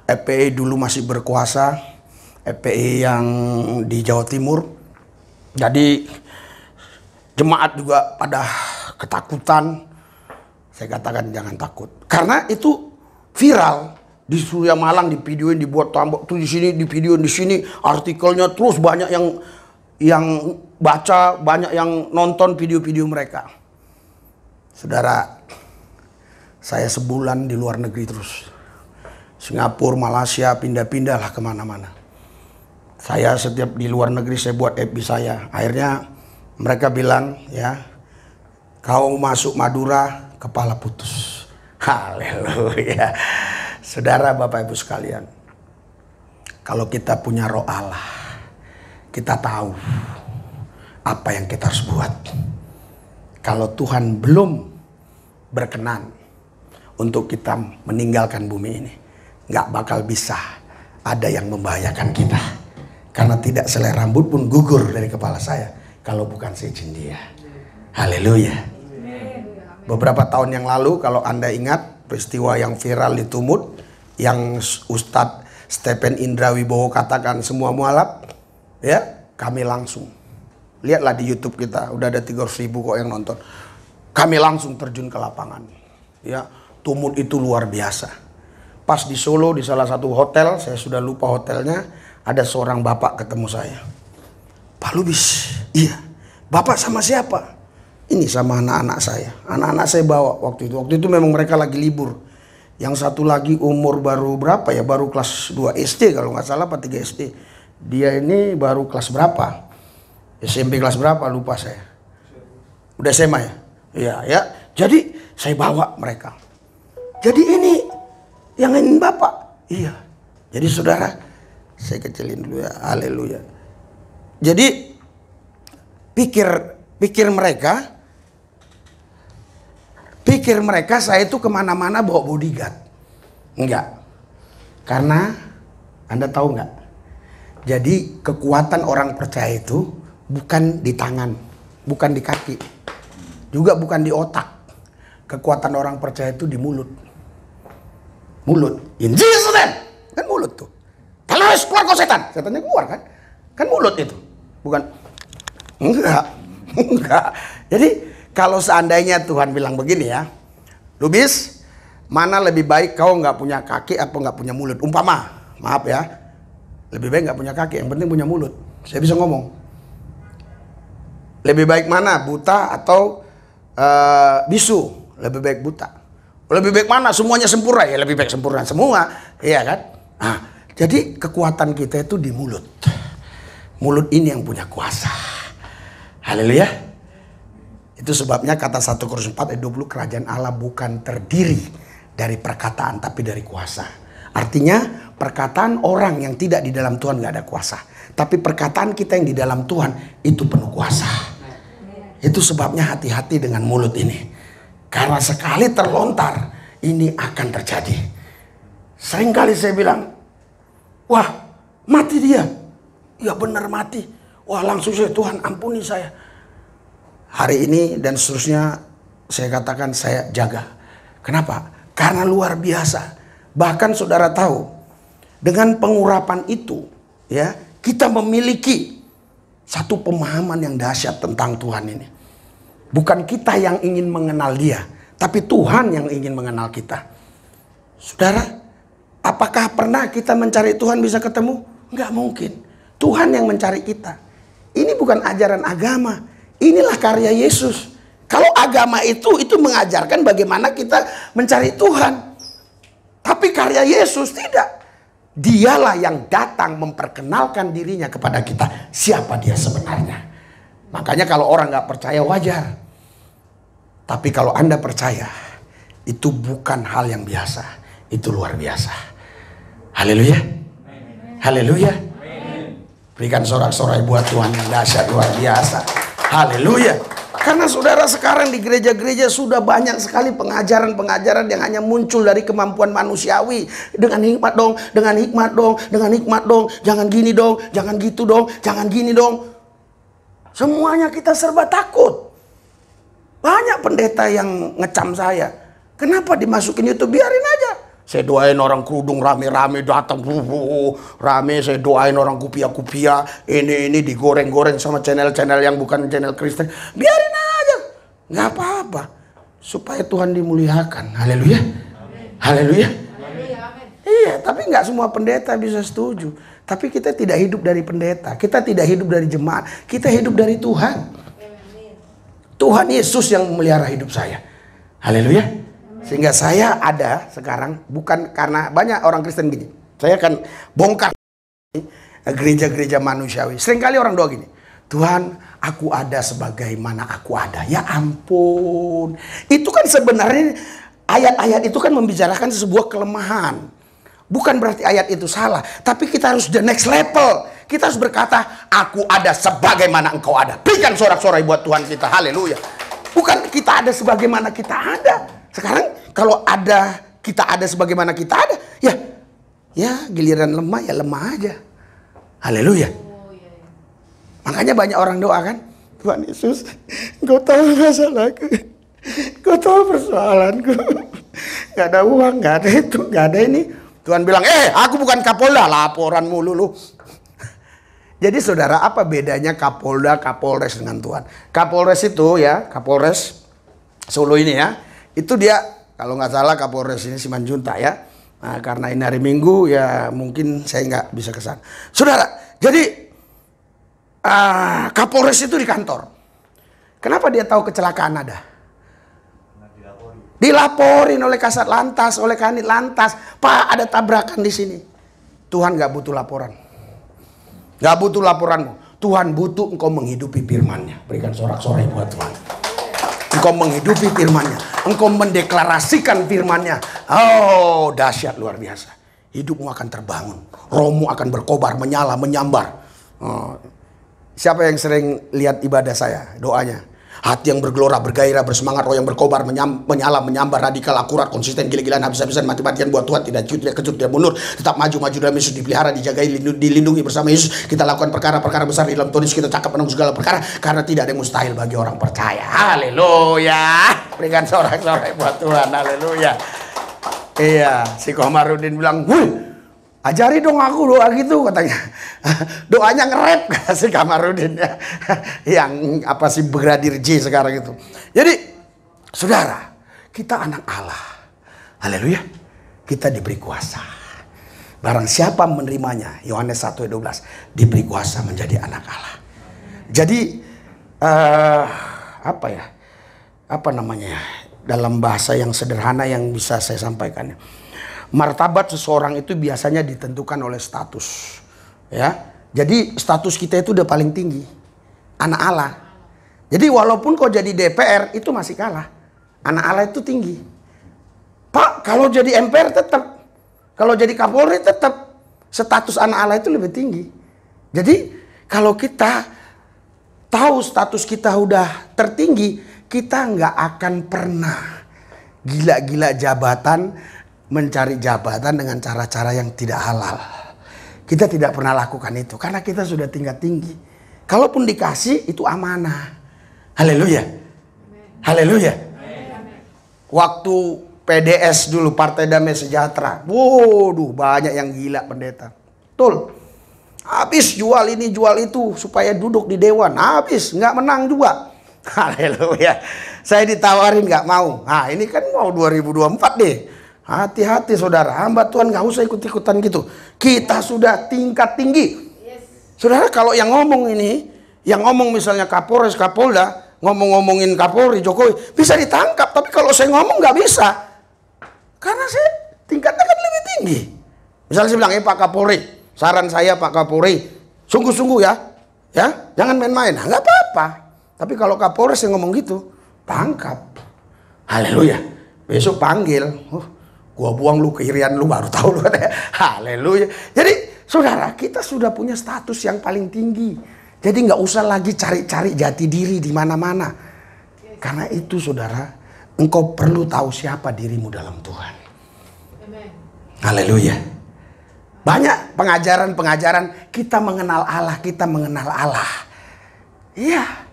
FPI dulu masih berkuasa, FPI yang di Jawa Timur. Jadi jemaat juga pada ketakutan. Saya katakan jangan takut, karena itu viral di Surya Malang, di videoin, dibuat tambah tuh di sini, di video di sini, artikelnya terus banyak yang baca, banyak yang nonton video-video mereka. Saudara, saya sebulan di luar negeri terus, Singapura, Malaysia, pindah-pindah lah kemana-mana. Saya setiap di luar negeri saya buat FB saya. Akhirnya mereka bilang, ya, kau masuk Madura kepala putus. Haleluya. Saudara, Bapak Ibu sekalian, kalau kita punya roh Allah, kita tahu apa yang kita harus buat. Kalau Tuhan belum berkenan untuk kita meninggalkan bumi ini, nggak bakal bisa ada yang membahayakan kita. Karena tidak selai rambut pun gugur dari kepala saya kalau bukan seizin Dia. Haleluya. Beberapa tahun yang lalu, kalau Anda ingat peristiwa yang viral di Tumut, yang Ustadz Stephen Indra Wibowo katakan semua mualaf, ya, kami langsung, lihatlah di YouTube kita, udah ada 300.000 kok yang nonton. Kami langsung terjun ke lapangan, ya. Tumut itu luar biasa. Pas di Solo, di salah satu hotel, saya sudah lupa hotelnya, ada seorang bapak ketemu saya. Pak Lubis, iya, bapak sama siapa? Ini sama anak-anak saya. Anak-anak saya bawa waktu itu. Waktu itu memang mereka lagi libur. Yang satu lagi umur baru berapa ya? Baru kelas 2 SD kalau nggak salah, apa 3 SD. Dia ini baru kelas berapa? SMP kelas berapa? Lupa saya. Udah SMA ya? Iya ya. Jadi saya bawa mereka. Jadi ini yang ingin bapak. Iya. Jadi saudara, saya kecilin dulu ya. Haleluya. Jadi pikir mereka saya itu kemana-mana bawa bodyguard. Enggak. Karena Anda tahu enggak? Jadi kekuatan orang percaya itu bukan di tangan, bukan di kaki, juga bukan di otak. Kekuatan orang percaya itu di mulut. Mulut. In Jesus name. Kan mulut tuh. Kalau keluar kau setan. Setannya keluar kan? Kan mulut itu. Bukan. Enggak. Jadi kalau seandainya Tuhan bilang begini ya, Lubis, mana lebih baik kau nggak punya kaki atau nggak punya mulut? Umpama, maaf ya, lebih baik nggak punya kaki, yang penting punya mulut. Saya bisa ngomong. Lebih baik mana? Buta atau bisu? Lebih baik buta. Lebih baik mana? Semuanya sempurna? Ya lebih baik sempurna semua. Iya kan? Nah, jadi kekuatan kita itu di mulut. Mulut ini yang punya kuasa. Haleluya. Itu sebabnya kata 1 Korintus 4 ayat 20, kerajaan Allah bukan terdiri dari perkataan tapi dari kuasa. Artinya perkataan orang yang tidak di dalam Tuhan gak ada kuasa. Tapi perkataan kita yang di dalam Tuhan itu penuh kuasa. Itu sebabnya hati-hati dengan mulut ini. Karena sekali terlontar, ini akan terjadi. Seringkali saya bilang, wah mati dia. Ya benar mati. Wah langsung saya, Tuhan ampuni saya. Hari ini dan seterusnya saya katakan saya jaga. Kenapa? Karena luar biasa. Bahkan saudara tahu, dengan pengurapan itu, ya kita memiliki satu pemahaman yang dahsyat tentang Tuhan ini. Bukan kita yang ingin mengenal dia, tapi Tuhan yang ingin mengenal kita. Saudara, apakah pernah kita mencari Tuhan bisa ketemu? Enggak mungkin. Tuhan yang mencari kita. Ini bukan ajaran agama. Inilah karya Yesus. Kalau agama itu mengajarkan bagaimana kita mencari Tuhan. Tapi karya Yesus tidak. Dialah yang datang memperkenalkan dirinya kepada kita. Siapa dia sebenarnya. Makanya kalau orang gak percaya wajar. Tapi kalau Anda percaya, itu bukan hal yang biasa. Itu luar biasa. Haleluya. Haleluya. Berikan sorak-sorai buat Tuhan yang dahsyat luar biasa. Haleluya. Karena saudara sekarang di gereja-gereja sudah banyak sekali pengajaran-pengajaran yang hanya muncul dari kemampuan manusiawi. Dengan hikmat dong, dengan hikmat dong, dengan hikmat dong. Jangan gini dong, jangan gitu dong, jangan gini dong. Semuanya kita serba takut. Banyak pendeta yang ngecam saya. Kenapa dimasukin itu? Biarin aja. Saya doain orang kerudung rame-rame datang. Rame saya doain orang kupia-kupia. Ini digoreng-goreng sama channel-channel yang bukan channel Kristen. Biarin aja. Nggak apa-apa. Supaya Tuhan dimuliakan. Haleluya. Haleluya. Iya, tapi nggak semua pendeta bisa setuju. Tapi kita tidak hidup dari pendeta. Kita tidak hidup dari jemaat. Kita hidup dari Tuhan. Tuhan Yesus yang memelihara hidup saya. Haleluya. Sehingga saya ada sekarang bukan karena banyak orang Kristen gini. Saya akan bongkar gereja-gereja manusiawi. Seringkali orang doa gini. Tuhan, aku ada sebagaimana aku ada. Ya ampun. Itu kan sebenarnya ayat-ayat itu kan membicarakan sebuah kelemahan. Bukan berarti ayat itu salah. Tapi kita harus the next level. Kita harus berkata, aku ada sebagaimana engkau ada. Berikan sorak-sorai buat Tuhan kita. Haleluya. Bukan kita ada sebagaimana kita ada. Sekarang kalau ada, kita ada sebagaimana kita ada. Ya giliran lemah ya lemah aja. Haleluya. Makanya banyak orang doa kan. Tuhan Yesus, engkau tahu masalahku. Engkau tahu persoalanku. Gak ada uang, gak ada itu, gak ada ini. Tuhan bilang, aku bukan Kapolda, laporan mulu lu. Jadi saudara, apa bedanya Kapolda, Kapolres dengan Tuhan? Kapolres itu ya, Kapolres Solo ini ya, itu dia kalau nggak salah Kapolres ini Simanjuntak ya. Nah, karena ini hari Minggu ya mungkin saya nggak bisa kesana. Saudara, jadi Kapolres itu di kantor. Kenapa dia tahu kecelakaan ada? Dilaporin oleh Kasat Lantas, oleh Kanit Lantas. Pak, ada tabrakan di sini. Tuhan nggak butuh laporan. Gak butuh laporanmu. Tuhan butuh engkau menghidupi firman-Nya. Berikan sorak-sorai buat Tuhan. Engkau menghidupi firman-Nya. Engkau mendeklarasikan firman-Nya. Oh, dahsyat luar biasa. Hidupmu akan terbangun. Rohmu akan berkobar, menyala, menyambar. Siapa yang sering lihat ibadah saya? Doanya. Hati yang bergelora, bergairah, bersemangat, roh yang berkobar, menyala, menyambar, radikal, akurat, konsisten, gila-gilaan, habis-habisan, mati-matian buat Tuhan, tidak kecut, tidak mundur, tetap maju dalam Yesus, dipelihara, dijagai, dilindungi bersama Yesus. Kita lakukan perkara-perkara besar di dalam Tuhan Yesus, kita cakap menang segala perkara, karena tidak ada yang mustahil bagi orang percaya. Haleluya. Berikan sorak-sorai buat Tuhan. Haleluya. Iya, si Komarudin bilang, ajari dong aku doa gitu katanya. Doanya nge-rap kata si Kamarudin ya. Yang apa sih Brigadir J sekarang itu. Jadi saudara, kita anak Allah. Haleluya. Kita diberi kuasa. Barang siapa menerimanya, Yohanes 1:12, diberi kuasa menjadi anak Allah. Jadi apa ya? Apa namanya? Dalam bahasa yang sederhana yang bisa saya sampaikan. Martabat seseorang itu biasanya ditentukan oleh status. Ya. Jadi status kita itu udah paling tinggi. Anak Allah. Jadi walaupun kau jadi DPR itu masih kalah. Anak Allah itu tinggi. Pak, kalau jadi MPR tetap. Kalau jadi Kapolri tetap. Status anak Allah itu lebih tinggi. Jadi kalau kita tahu status kita udah tertinggi, kita nggak akan pernah gila-gila jabatan, mencari jabatan dengan cara-cara yang tidak halal. Kita tidak pernah lakukan itu karena kita sudah tingkat tinggi. Kalaupun dikasih itu amanah. Haleluya. Haleluya. Waktu PDS dulu, Partai Damai Sejahtera. Waduh, banyak yang gila pendeta. Betul. Habis jual ini jual itu supaya duduk di dewan. Habis nggak menang juga. Haleluya. Saya ditawarin nggak mau. Nah ini kan mau 2024 deh. Hati-hati saudara, hamba Tuhan nggak usah ikut-ikutan gitu. Kita sudah tingkat tinggi. Saudara, kalau yang ngomong ini, yang ngomong misalnya Kapolres, Kapolda, ngomongin Kapolri, Jokowi, bisa ditangkap. Tapi kalau saya ngomong nggak bisa. Karena saya tingkatnya kan lebih tinggi. Misalnya saya bilang, Pak Kapolri, saran saya Pak Kapolri, sungguh-sungguh ya, jangan main-main. Nah, nggak apa-apa. Tapi kalau Kapolres yang ngomong gitu, tangkap. Haleluya. Besok panggil. Gua buang lu ke irian lu baru tahu lu. Haleluya. Jadi saudara, kita sudah punya status yang paling tinggi. Jadi nggak usah lagi cari-cari jati diri di mana-mana. Karena itu saudara, engkau perlu tahu siapa dirimu dalam Tuhan. Haleluya. Banyak pengajaran-pengajaran kita mengenal Allah, kita mengenal Allah. Iya.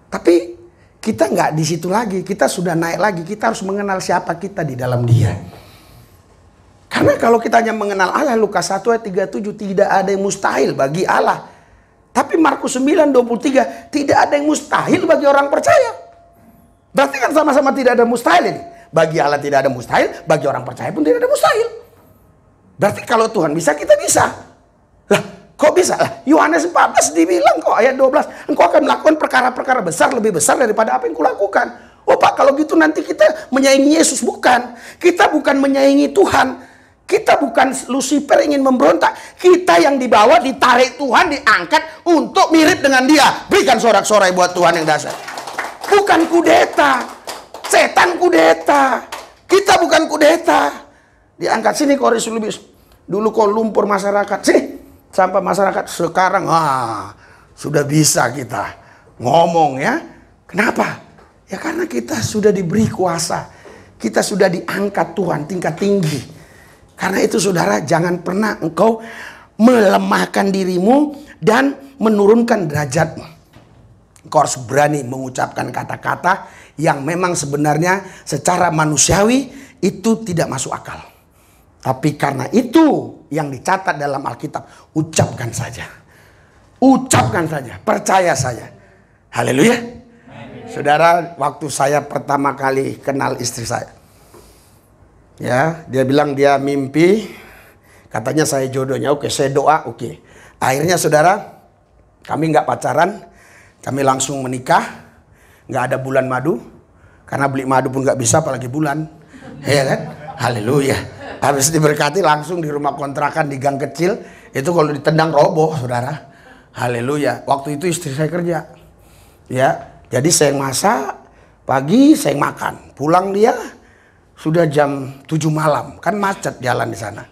Tapi kita nggak di situ lagi. Kita sudah naik lagi. Kita harus mengenal siapa kita di dalam Dia. Karena kalau kita hanya mengenal Allah, Lukas 1 ayat 37, tidak ada yang mustahil bagi Allah. Tapi Markus 9:23, tidak ada yang mustahil bagi orang percaya. Berarti kan sama-sama tidak ada mustahil ini. Bagi Allah tidak ada mustahil, bagi orang percaya pun tidak ada mustahil. Berarti kalau Tuhan bisa, kita bisa. Lah, kok bisa? Lah, Yohanes 14 dibilang kok ayat 12, engkau akan melakukan perkara-perkara besar, lebih besar daripada apa yang kulakukan. Oh Pak, kalau gitu nanti kita menyaingi Yesus. Bukan. Kita bukan menyaingi Tuhan. Kita bukan Lucifer ingin memberontak. Kita yang dibawa, ditarik Tuhan, diangkat untuk mirip dengan Dia. Berikan sorak-sorai buat Tuhan yang dahsyat. Bukan kudeta. Setan kudeta. Kita bukan kudeta. Diangkat sini kau Risulubis. Dulu kau lumpur masyarakat. Sini. Sampai masyarakat sekarang. Sudah bisa kita ngomong ya. Kenapa? Ya karena kita sudah diberi kuasa. Kita sudah diangkat Tuhan tingkat tinggi. Karena itu saudara, jangan pernah engkau melemahkan dirimu dan menurunkan derajatmu. Engkau harus berani mengucapkan kata-kata yang memang sebenarnya secara manusiawi itu tidak masuk akal. Tapi karena itu yang dicatat dalam Alkitab, ucapkan saja. Ucapkan saja, percaya saja. Haleluya. Saudara, waktu saya pertama kali kenal istri saya, ya, dia bilang dia mimpi, katanya saya jodohnya. Oke, saya doa, oke. Akhirnya saudara, kami nggak pacaran, kami langsung menikah, nggak ada bulan madu, karena beli madu pun nggak bisa, apalagi bulan, ya kan? Haleluya. Habis diberkati langsung di rumah kontrakan di gang kecil, itu kalau ditendang roboh, saudara. Haleluya. Waktu itu istri saya kerja, ya, jadi saya masak pagi, saya makan, pulang dia sudah jam 7 malam. Kan macet jalan di sana.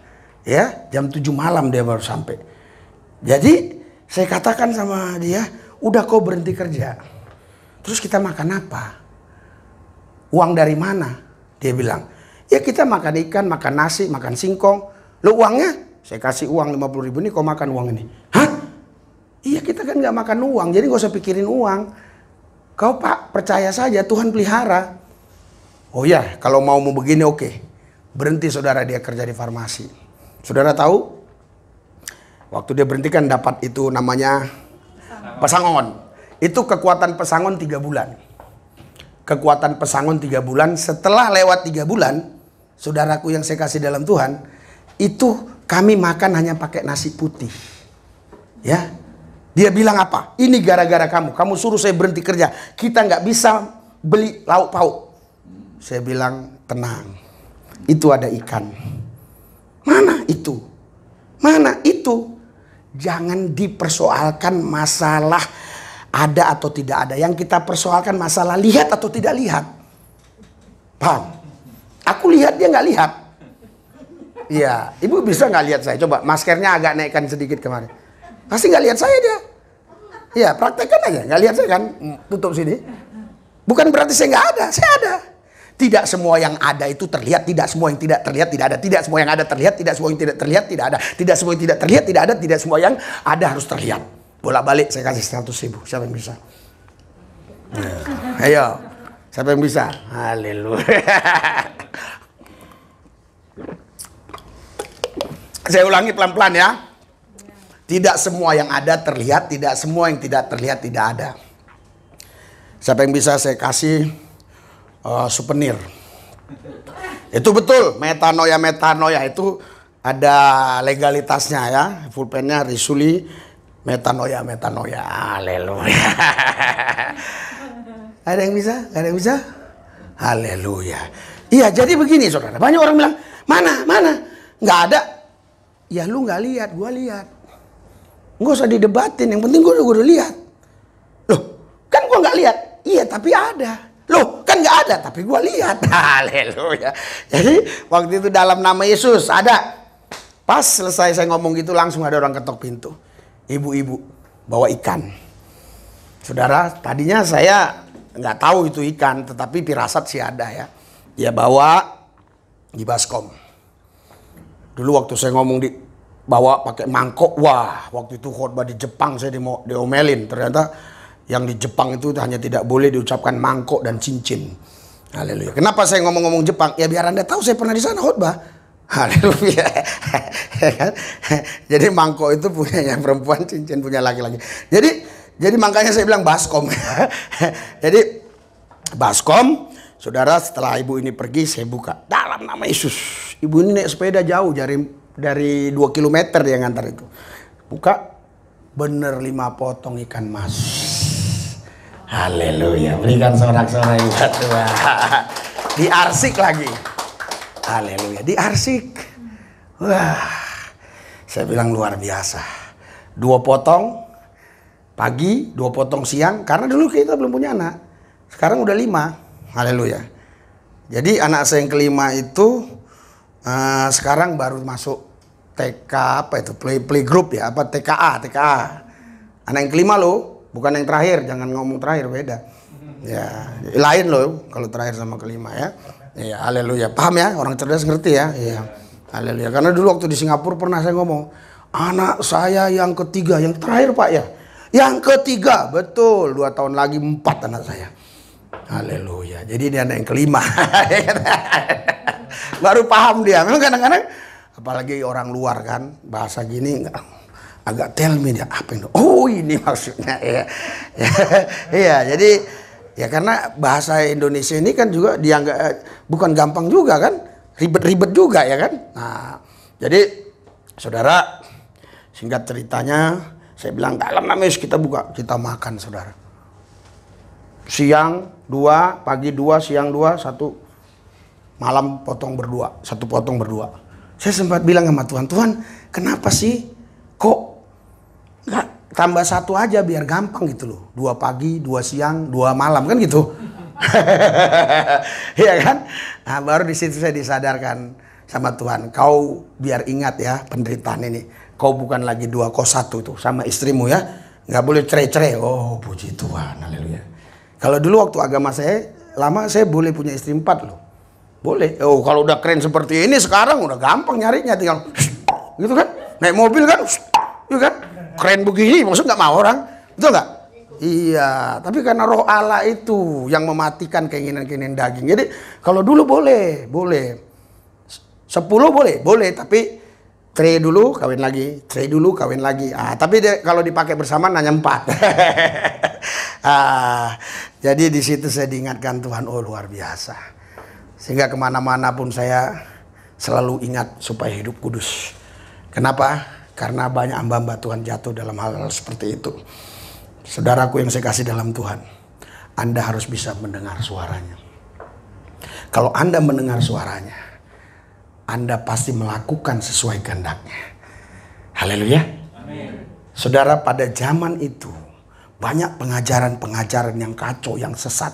Ya, jam 7 malam dia baru sampai. Jadi saya katakan sama dia, udah kau berhenti kerja. Terus kita makan apa? Uang dari mana? Dia bilang, ya kita makan ikan, makan nasi, makan singkong. Lo uangnya? Saya kasih uang 50.000 nih, kau makan uang ini. Hah? Iya, kita kan nggak makan uang, jadi gak usah pikirin uang. Kau Pak, percaya saja Tuhan pelihara. Oh ya, kalau mau begini oke. Berhenti saudara dia kerja di farmasi. Saudara tahu? Waktu dia berhenti kan dapat itu namanya pesangon. Itu kekuatan pesangon 3 bulan. Kekuatan pesangon 3 bulan. Setelah lewat 3 bulan, saudaraku yang saya kasih dalam Tuhan, itu kami makan hanya pakai nasi putih. Ya. Dia bilang apa? Ini gara-gara kamu. Kamu suruh saya berhenti kerja. Kita nggak bisa beli lauk pauk. Saya bilang, tenang. Itu ada ikan. Mana itu? Mana itu? Jangan dipersoalkan masalah ada atau tidak ada. Yang kita persoalkan masalah lihat atau tidak lihat. Paham? Aku lihat, dia nggak lihat. Iya, ibu bisa nggak lihat saya? Coba maskernya agak naikkan sedikit kemarin. Pasti nggak lihat saya dia. Iya, praktekkan aja. Nggak lihat saya kan? Tutup sini. Bukan berarti saya nggak ada. Saya ada. Tidak semua yang ada itu terlihat. Tidak semua yang tidak terlihat tidak ada. Tidak semua yang ada terlihat. Tidak semua yang tidak terlihat tidak ada. Tidak semua yang tidak terlihat tidak ada. Tidak semua yang ada harus terlihat. Bolak-balik saya kasih 100.000. Siapa yang bisa? Ayo. Siapa yang bisa? Haleluya. Saya ulangi pelan-pelan ya. Tidak semua yang ada terlihat, tidak semua yang tidak terlihat tidak ada. Siapa yang bisa saya kasih souvenir? Itu betul, metanoia itu ada legalitasnya ya. Pulpennya Risuli metanoia. Haleluya. Ada yang bisa? Ada yang bisa? Haleluya. Iya, jadi begini saudara. Banyak orang bilang, mana? Nggak ada. Ya lu nggak lihat, gua lihat. Nggak usah didebatin, yang penting gua udah lihat. Loh, kan gua nggak lihat. Iya, tapi ada. Loh, kan nggak ada, tapi gua lihat. Haleluya. Jadi waktu itu dalam nama Yesus ada. Pas selesai saya ngomong gitu langsung ada orang ketok pintu. Ibu-ibu bawa ikan. Saudara, tadinya saya nggak tahu itu ikan, tetapi firasat sih ada ya. Dia bawa di baskom. Dulu waktu saya ngomong bawa pakai mangkok, wah waktu itu khotbah di Jepang saya diomelin. Ternyata yang di Jepang itu hanya tidak boleh diucapkan mangkok dan cincin. Haleluya. Kenapa saya ngomong-ngomong Jepang? Ya biar Anda tahu saya pernah di sana khotbah. Haleluya. Jadi mangkok itu punyanya perempuan, cincin punya laki-laki. Jadi makanya saya bilang baskom. Jadi baskom, saudara, setelah ibu ini pergi saya buka dalam nama Yesus. Ibu ini naik sepeda jauh dari 2 kilometer dia ngantar itu. Buka, bener 5 potong ikan mas. Haleluya. Berikan sorak-sorai buat Tuhan. Diarsik lagi. Haleluya. Diarsik. Wah. Saya bilang luar biasa. 2 potong pagi, 2 potong siang. Karena dulu kita belum punya anak. Sekarang udah 5. Haleluya. Jadi anak saya yang kelima itu sekarang baru masuk TK apa itu playgroup ya, apa TKA. Anak yang kelima loh, bukan yang terakhir, jangan ngomong terakhir, beda. Ya, lain loh kalau terakhir sama kelima ya. Ya, haleluya. Paham ya? Orang cerdas ngerti ya. Iya. Haleluya. Karena dulu waktu di Singapura pernah saya ngomong, anak saya yang ketiga, yang terakhir Pak ya. Yang ketiga, betul. 2 tahun lagi 4 anak saya. Haleluya. Jadi dia anak yang kelima. Baru paham dia. Memang kadang-kadang apalagi orang luar kan bahasa gini agak tell me dia apa itu. Oh ini maksudnya ya. Iya, jadi ya karena bahasa Indonesia ini kan juga dianggap bukan gampang juga kan, ribet-ribet juga ya kan. Nah, jadi saudara, singkat ceritanya saya bilang dalam nama Yesus kita buka, kita makan saudara. Siang 2, pagi 2, siang 2, 1 malam potong berdua, 1 potong berdua. Saya sempat bilang sama Tuhan, Tuhan kenapa sih kok nggak tambah 1 aja biar gampang gitu loh. 2 pagi, 2 siang, 2 malam kan gitu. Iya kan? Nah, baru di situ saya disadarkan sama Tuhan, kau biar ingat ya penderitaan ini. Kau bukan lagi 2, kau 1 tuh sama istrimu ya. Nggak boleh cerai-cerai. Oh puji Tuhan, haleluya. Kalau dulu waktu agama saya lama saya boleh punya istri 4 loh. Boleh. Oh, kalau udah keren seperti ini sekarang udah gampang nyarinya, tinggal gitu kan. Naik mobil kan. Gitu kan. Keren begini maksud nggak mau orang. Betul nggak? Iya, tapi karena roh Allah itu yang mematikan keinginan-keinginan daging. Jadi kalau dulu boleh. 10 boleh, tapi cerai dulu kawin lagi, cerai dulu kawin lagi. Tapi kalau dipakai bersama hanya 4. Jadi di situ saya diingatkan Tuhan, oh luar biasa. Sehingga kemana-mana pun saya selalu ingat supaya hidup kudus. Kenapa? Karena banyak hamba-hamba Tuhan jatuh dalam hal-hal seperti itu. Saudaraku yang saya kasih dalam Tuhan, Anda harus bisa mendengar suaranya. Kalau Anda mendengar suaranya, Anda pasti melakukan sesuai kehendaknya. Haleluya. Saudara, pada zaman itu banyak pengajaran-pengajaran yang kacau, yang sesat.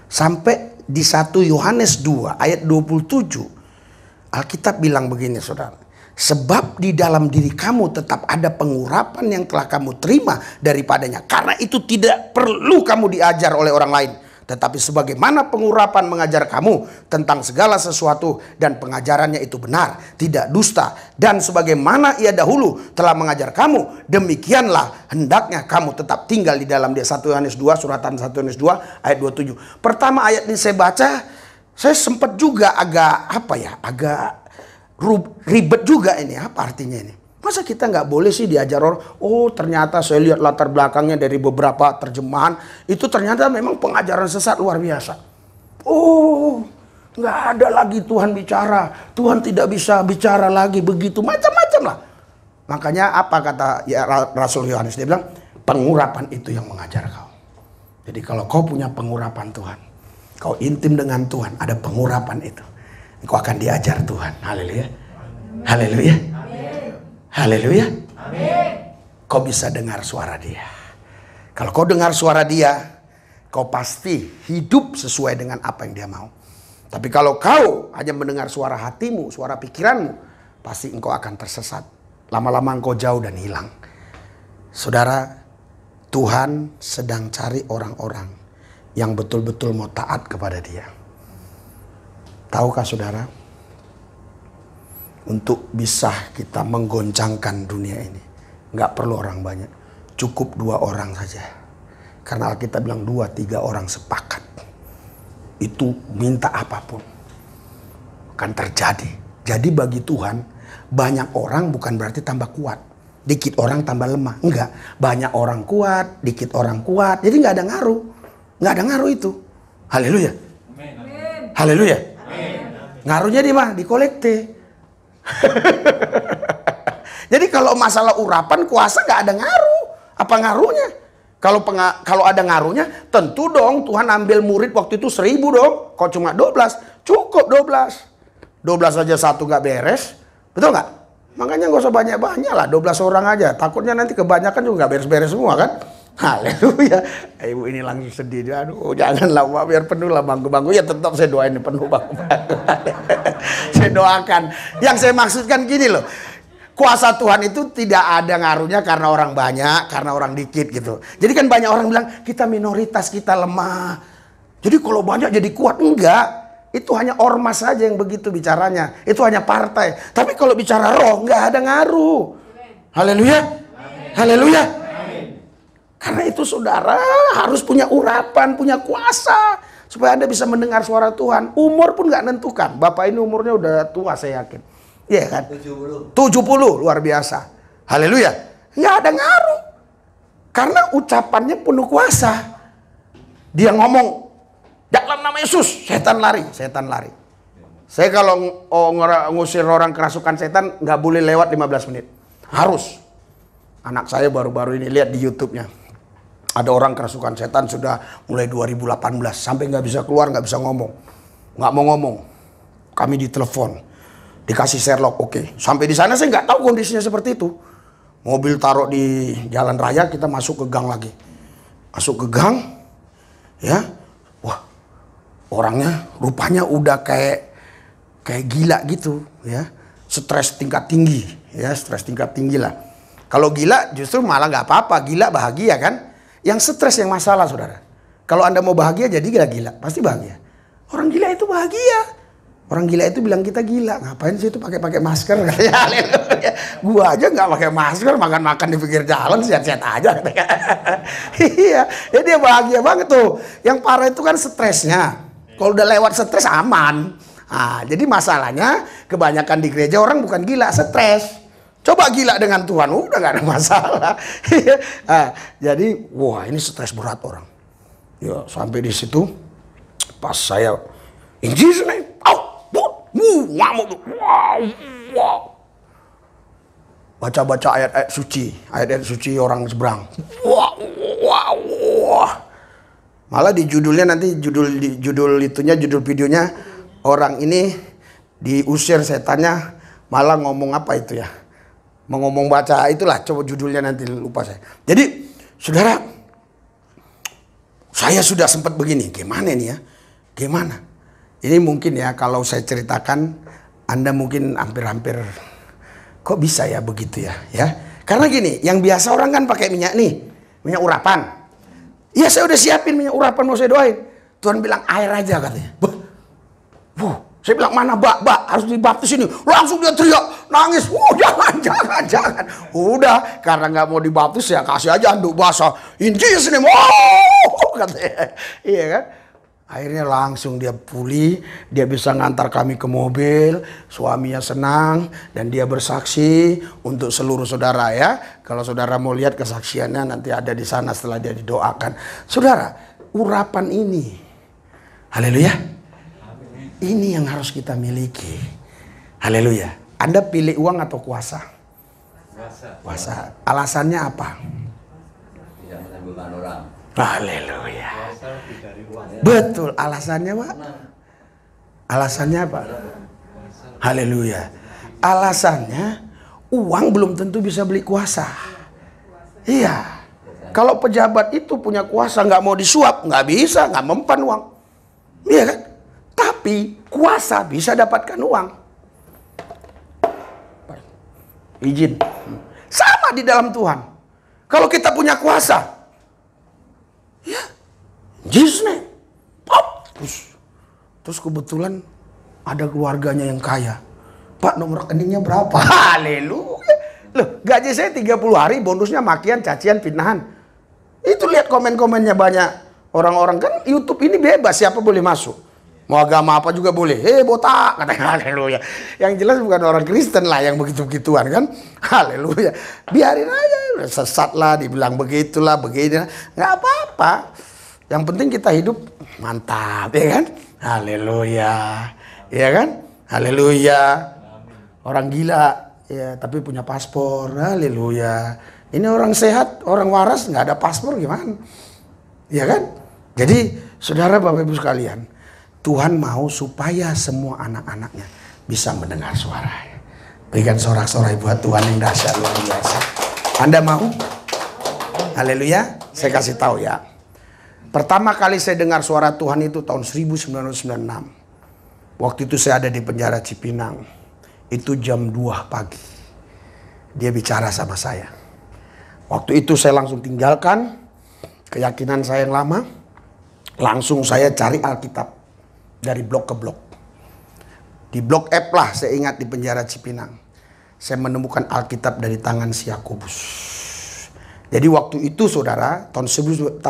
Sampai di 1 Yohanes 2 ayat 27, Alkitab bilang begini, saudara. Sebab di dalam diri kamu tetap ada pengurapan yang telah kamu terima daripadanya. Karena itu tidak perlu kamu diajar oleh orang lain. Tetapi sebagaimana pengurapan mengajar kamu tentang segala sesuatu dan pengajarannya itu benar, tidak dusta. Dan sebagaimana ia dahulu telah mengajar kamu, demikianlah hendaknya kamu tetap tinggal di dalam dia. 1 Yohanes 2, suratan 1 Yohanes 2 ayat 27. Pertama ayat ini saya baca, saya sempat juga agak ribet juga ini. Apa artinya ini? Masa kita nggak boleh sih diajar orang? Oh, ternyata saya lihat latar belakangnya dari beberapa terjemahan. Itu ternyata memang pengajaran sesat luar biasa. Oh, nggak ada lagi Tuhan bicara. Tuhan tidak bisa bicara lagi begitu. Macam-macam lah. Makanya apa kata Rasul Yohanes? Dia bilang, pengurapan itu yang mengajar kau. Jadi kalau kau punya pengurapan Tuhan, kau intim dengan Tuhan, ada pengurapan itu, kau akan diajar Tuhan. Haleluya. Haleluya. Haleluya. Kau bisa dengar suara dia. Kalau kau dengar suara dia, kau pasti hidup sesuai dengan apa yang dia mau. Tapi kalau kau hanya mendengar suara hatimu, suara pikiranmu, pasti engkau akan tersesat. Lama-lama engkau jauh dan hilang. Saudara, Tuhan sedang cari orang-orang yang betul-betul mau taat kepada dia. Tahukah saudara? Untuk bisa kita menggoncangkan dunia ini, nggak perlu orang banyak, cukup 2 orang saja. Karena Alkitab bilang 2-3 orang sepakat, itu minta apapun akan terjadi. Jadi bagi Tuhan, banyak orang bukan berarti tambah kuat, dikit orang tambah lemah. Enggak, banyak orang kuat, dikit orang kuat, jadi nggak ada ngaruh, nggak ada ngaruh itu. Haleluya. Haleluya. Ngaruhnya di mana? Di kolekte. Jadi kalau masalah urapan kuasa nggak ada ngaruh. Apa ngaruhnya? Kalau ada ngaruhnya, tentu dong Tuhan ambil murid waktu itu 1000 dong. Kok cuma 12? Cukup 12. 12 aja satu nggak beres, betul nggak? Makanya nggak usah banyak-banyak lah, 12 orang aja. Takutnya nanti kebanyakan juga nggak beres-beres semua kan? Haleluya. Ibu ini langsung sedih. Aduh, janganlah biar penuh lah bangku-bangku. Ya tetap saya doain penuh bangku-bangku. Saya doakan. Yang saya maksudkan gini loh. Kuasa Tuhan itu tidak ada ngaruhnya karena orang banyak, karena orang dikit gitu. Jadi kan banyak orang bilang kita minoritas, kita lemah. Jadi kalau banyak jadi kuat. Enggak. Itu hanya ormas saja yang begitu bicaranya. Itu hanya partai. Tapi kalau bicara roh nggak ada ngaruh. Haleluya. Haleluya. Karena itu saudara harus punya urapan, punya kuasa. Supaya Anda bisa mendengar suara Tuhan. Umur pun gak nentukan. Bapak ini umurnya udah tua saya yakin. Iya kan? 70 luar biasa. Haleluya. Gak ada ngaruh. Karena ucapannya penuh kuasa. Dia ngomong, dalam nama Yesus, setan lari. Setan lari. Saya kalau ngusir orang kerasukan setan gak boleh lewat 15 menit. Harus. Anak saya baru-baru ini lihat di YouTube-nya. Ada orang kerasukan setan sudah mulai 2018 sampai nggak bisa keluar, nggak bisa ngomong, nggak mau ngomong. Kami ditelepon, dikasih Sherlock, oke. Sampai di sana saya nggak tahu kondisinya seperti itu. Mobil taruh di jalan raya, kita masuk ke gang lagi. Masuk ke gang, ya, wah, orangnya rupanya udah kayak gila gitu, ya, stres tingkat tinggi, ya, stres tingkat tinggi lah. Kalau gila justru malah nggak apa-apa, gila bahagia kan? Yang stres yang masalah, saudara. Kalau Anda mau bahagia jadi gila-gila, pasti bahagia. Orang gila itu bahagia. Orang gila itu bilang kita gila. Ngapain sih itu pakai masker? Gua aja nggak pakai masker, makan-makan di pinggir jalan, sehat-sehat aja. Iya, ya dia bahagia banget tuh. Yang parah itu kan stresnya. Kalau udah lewat stres aman. Nah, jadi masalahnya kebanyakan di gereja orang bukan gila, stres. Coba gila dengan Tuhan, udah gak ada masalah. Nah, jadi, wah ini stres berat orang. Ya, sampai di situ, pas saya, in Jesus name, out, ngamuk, wow. baca-baca ayat-ayat suci orang seberang. Wah. Malah di judulnya nanti judul videonya orang ini diusir setannya, malah ngomong apa itu ya? Ngomong baca itulah, coba judulnya nanti lupa saya. Jadi, saudara, saya sudah sempat begini, gimana ini ya? Gimana? Ini mungkin ya kalau saya ceritakan, Anda mungkin hampir-hampir kok bisa ya begitu ya? Karena gini, yang biasa orang kan pakai minyak minyak urapan. Iya, saya udah siapin minyak urapan mau saya doain. Tuhan bilang air aja katanya. Saya bilang mana Mbak harus dibaptis ini. Langsung dia teriak, nangis. Jangan. Udah, karena nggak mau dibaptis ya kasih aja handuk basah. In Jesus name, katanya. Iya kan? Akhirnya langsung dia pulih, dia bisa ngantar kami ke mobil, suaminya senang, dan dia bersaksi untuk seluruh saudara ya. Kalau saudara mau lihat kesaksiannya nanti ada di sana setelah dia didoakan. Saudara, urapan ini, haleluya, ini yang harus kita miliki. Haleluya. Anda pilih uang atau kuasa? Kuasa. Alasannya apa? Tidak menimbulkan orang. Haleluya. Betul, alasannya Pak. Alasannya apa? Haleluya. Alasannya uang belum tentu bisa beli kuasa. Iya. Kalau pejabat itu punya kuasa nggak mau disuap, nggak bisa, nggak mempan uang. Iya kan? Tapi kuasa bisa dapatkan uang. Izin. Sama di dalam Tuhan. Kalau kita punya kuasa, ya, Jesus name. Terus kebetulan ada keluarganya yang kaya. Pak, nomor rekeningnya berapa? Haleluya. Loh, gaji saya 30 hari, bonusnya makian, cacian, fitnahan. Itu lihat komen-komennya banyak orang-orang. Kan YouTube ini bebas, siapa boleh masuk. Mau agama apa juga boleh. Botak, katanya. Haleluya. Yang jelas bukan orang Kristen lah yang begitu-begituan kan. Haleluya. Biarin aja. Sesat lah, dibilang begitulah, begini. Nggak apa-apa. Yang penting kita hidup mantap, ya kan? Haleluya. Ya kan? Haleluya. Orang gila, ya, tapi punya paspor. Haleluya. Ini orang sehat, orang waras, nggak ada paspor gimana? Ya kan? Jadi, saudara Bapak Ibu sekalian, Tuhan mau supaya semua anak-anaknya bisa mendengar suaranya. Berikan sorak-sorai buat Tuhan yang dahsyat luar biasa. Anda mau? Haleluya. Saya kasih tahu ya. Pertama kali saya dengar suara Tuhan itu tahun 1996. Waktu itu saya ada di penjara Cipinang. Itu jam 2 pagi. Dia bicara sama saya. Waktu itu saya langsung tinggalkan keyakinan saya yang lama. Langsung saya cari Alkitab dari blok ke blok. Di blok F lah saya ingat di penjara Cipinang. Saya menemukan Alkitab dari tangan si Yakobus. Jadi waktu itu saudara, tahun 1996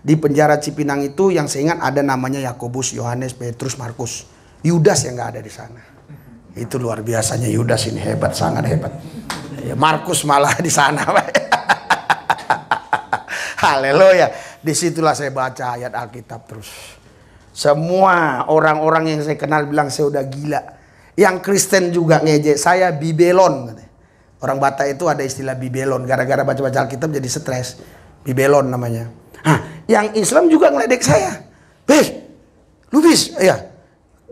di penjara Cipinang itu yang saya ingat ada namanya Yakobus, Yohanes, Petrus, Markus. Yudas yang nggak ada di sana. Itu luar biasanya Yudas ini hebat, sangat hebat. Ya, Markus malah di sana. Haleluya. Disitulah saya baca ayat Alkitab terus. Semua orang-orang yang saya kenal bilang saya udah gila. Yang Kristen juga ngejek saya Bibelon. Orang Batak itu ada istilah Bibelon. Gara-gara baca-baca Alkitab jadi stres. Bibelon namanya. Yang Islam juga ngeledek saya. Lubis, ya.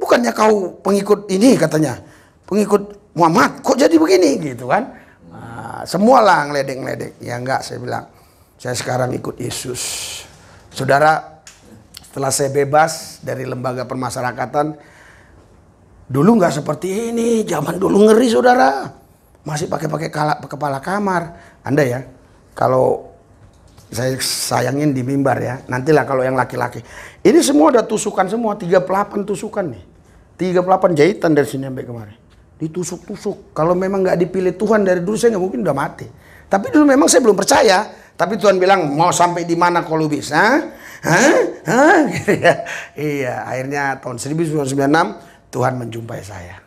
Bukannya kau pengikut ini katanya. Pengikut Muhammad. Kok jadi begini gitu kan. Semualah ngeledek-ngeledek. Ya enggak, saya bilang. Saya sekarang ikut Yesus. Saudara, setelah saya bebas dari lembaga permasyarakatan. Dulu nggak seperti ini. Zaman dulu ngeri saudara. Masih pakai kepala kamar. Anda ya, kalau saya sayangin di mimbar ya, nantilah kalau yang laki-laki. Ini semua udah tusukan semua, 38 tusukan nih. 38 jahitan dari sini sampai kemarin. Ditusuk-tusuk. Kalau memang nggak dipilih Tuhan dari dulu saya nggak mungkin udah mati. Tapi dulu memang saya belum percaya. Tapi Tuhan bilang mau sampai di mana kalau bisa? Gitu ya. Iya, akhirnya tahun 1996 Tuhan menjumpai saya.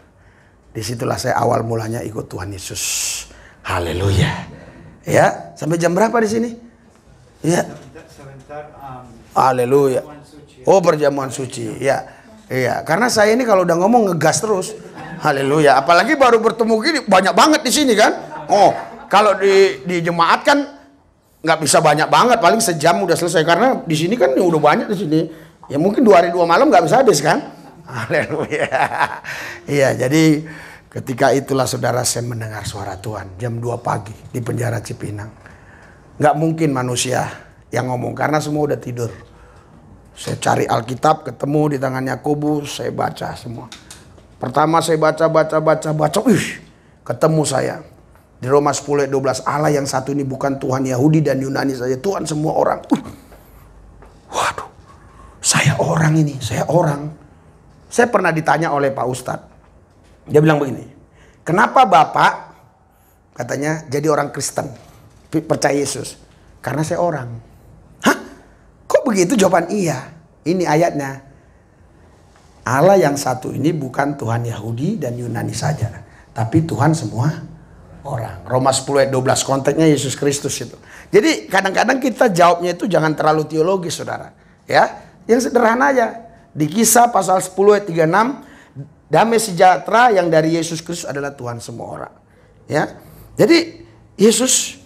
Disitulah saya awal mulanya ikut Tuhan Yesus. Haleluya. Ya, sampai jam berapa di sini? Ya. Haleluya. Oh, perjamuan suci. Ya. Iya, karena saya ini kalau udah ngomong ngegas terus. Haleluya. Apalagi baru bertemu gini banyak banget di sini kan. Oh, kalau di jemaat kan nggak bisa banyak banget, paling sejam udah selesai, karena di sini kan udah banyak di sini. Ya mungkin 2 hari 2 malam nggak bisa habis kan. Haleluya. Iya, jadi ketika itulah saudara saya mendengar suara Tuhan jam 2 pagi di penjara Cipinang. Nggak mungkin manusia yang ngomong karena semua udah tidur. Saya cari Alkitab, ketemu di tangan Yakobus, saya baca semua. Pertama saya baca, ketemu saya. Di Roma 10 ayat 12, Allah yang satu ini bukan Tuhan Yahudi dan Yunani saja, Tuhan semua orang. Waduh, saya orang ini, saya orang. Saya pernah ditanya oleh Pak Ustadz. Dia bilang begini, kenapa Bapak katanya jadi orang Kristen, percaya Yesus? Karena saya orang. Hah? Kok begitu? Jawaban iya. Ini ayatnya. Allah yang satu ini bukan Tuhan Yahudi dan Yunani saja, tapi Tuhan semua orang. Roma 10 ayat 12, konteksnya Yesus Kristus itu. Jadi kadang-kadang kita jawabnya itu jangan terlalu teologis, saudara. Ya, yang sederhana aja. Di Kisah pasal 10 ayat 36, damai sejahtera yang dari Yesus Kristus adalah Tuhan semua orang. Ya, jadi Yesus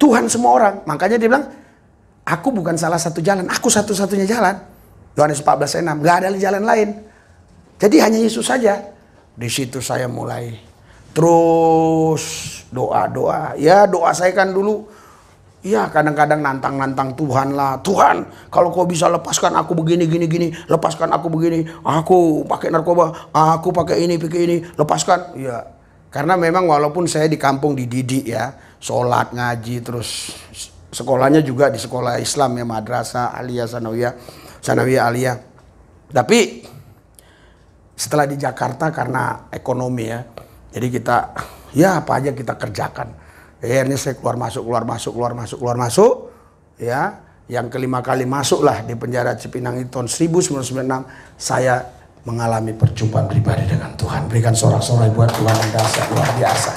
Tuhan semua orang. Makanya dia bilang, aku bukan salah satu jalan, aku satu-satunya jalan. Yohanes 14 ayat 6, gak ada jalan lain. Jadi hanya Yesus saja. Di situ saya mulai terus doa. Ya, doa saya kan dulu, ya kadang-kadang nantang Tuhan lah. Tuhan, kalau kau bisa lepaskan aku begini, lepaskan aku begini. Aku pakai narkoba, aku pakai ini, lepaskan. Ya, karena memang walaupun saya di kampung dididik ya, sholat, ngaji, terus sekolahnya juga di sekolah Islam ya, madrasah, aliyah, sanawiyah, aliyah. Tapi setelah di Jakarta karena ekonomi ya, jadi kita ya apa aja kita kerjakan. Akhirnya saya keluar masuk. Ya, yang kelima kali masuk lah di penjara Cipinang itu tahun 1996. Saya mengalami perjumpaan pribadi dengan Tuhan. Berikan sorak-sorai buat Tuhan yang dahsyat luar biasa.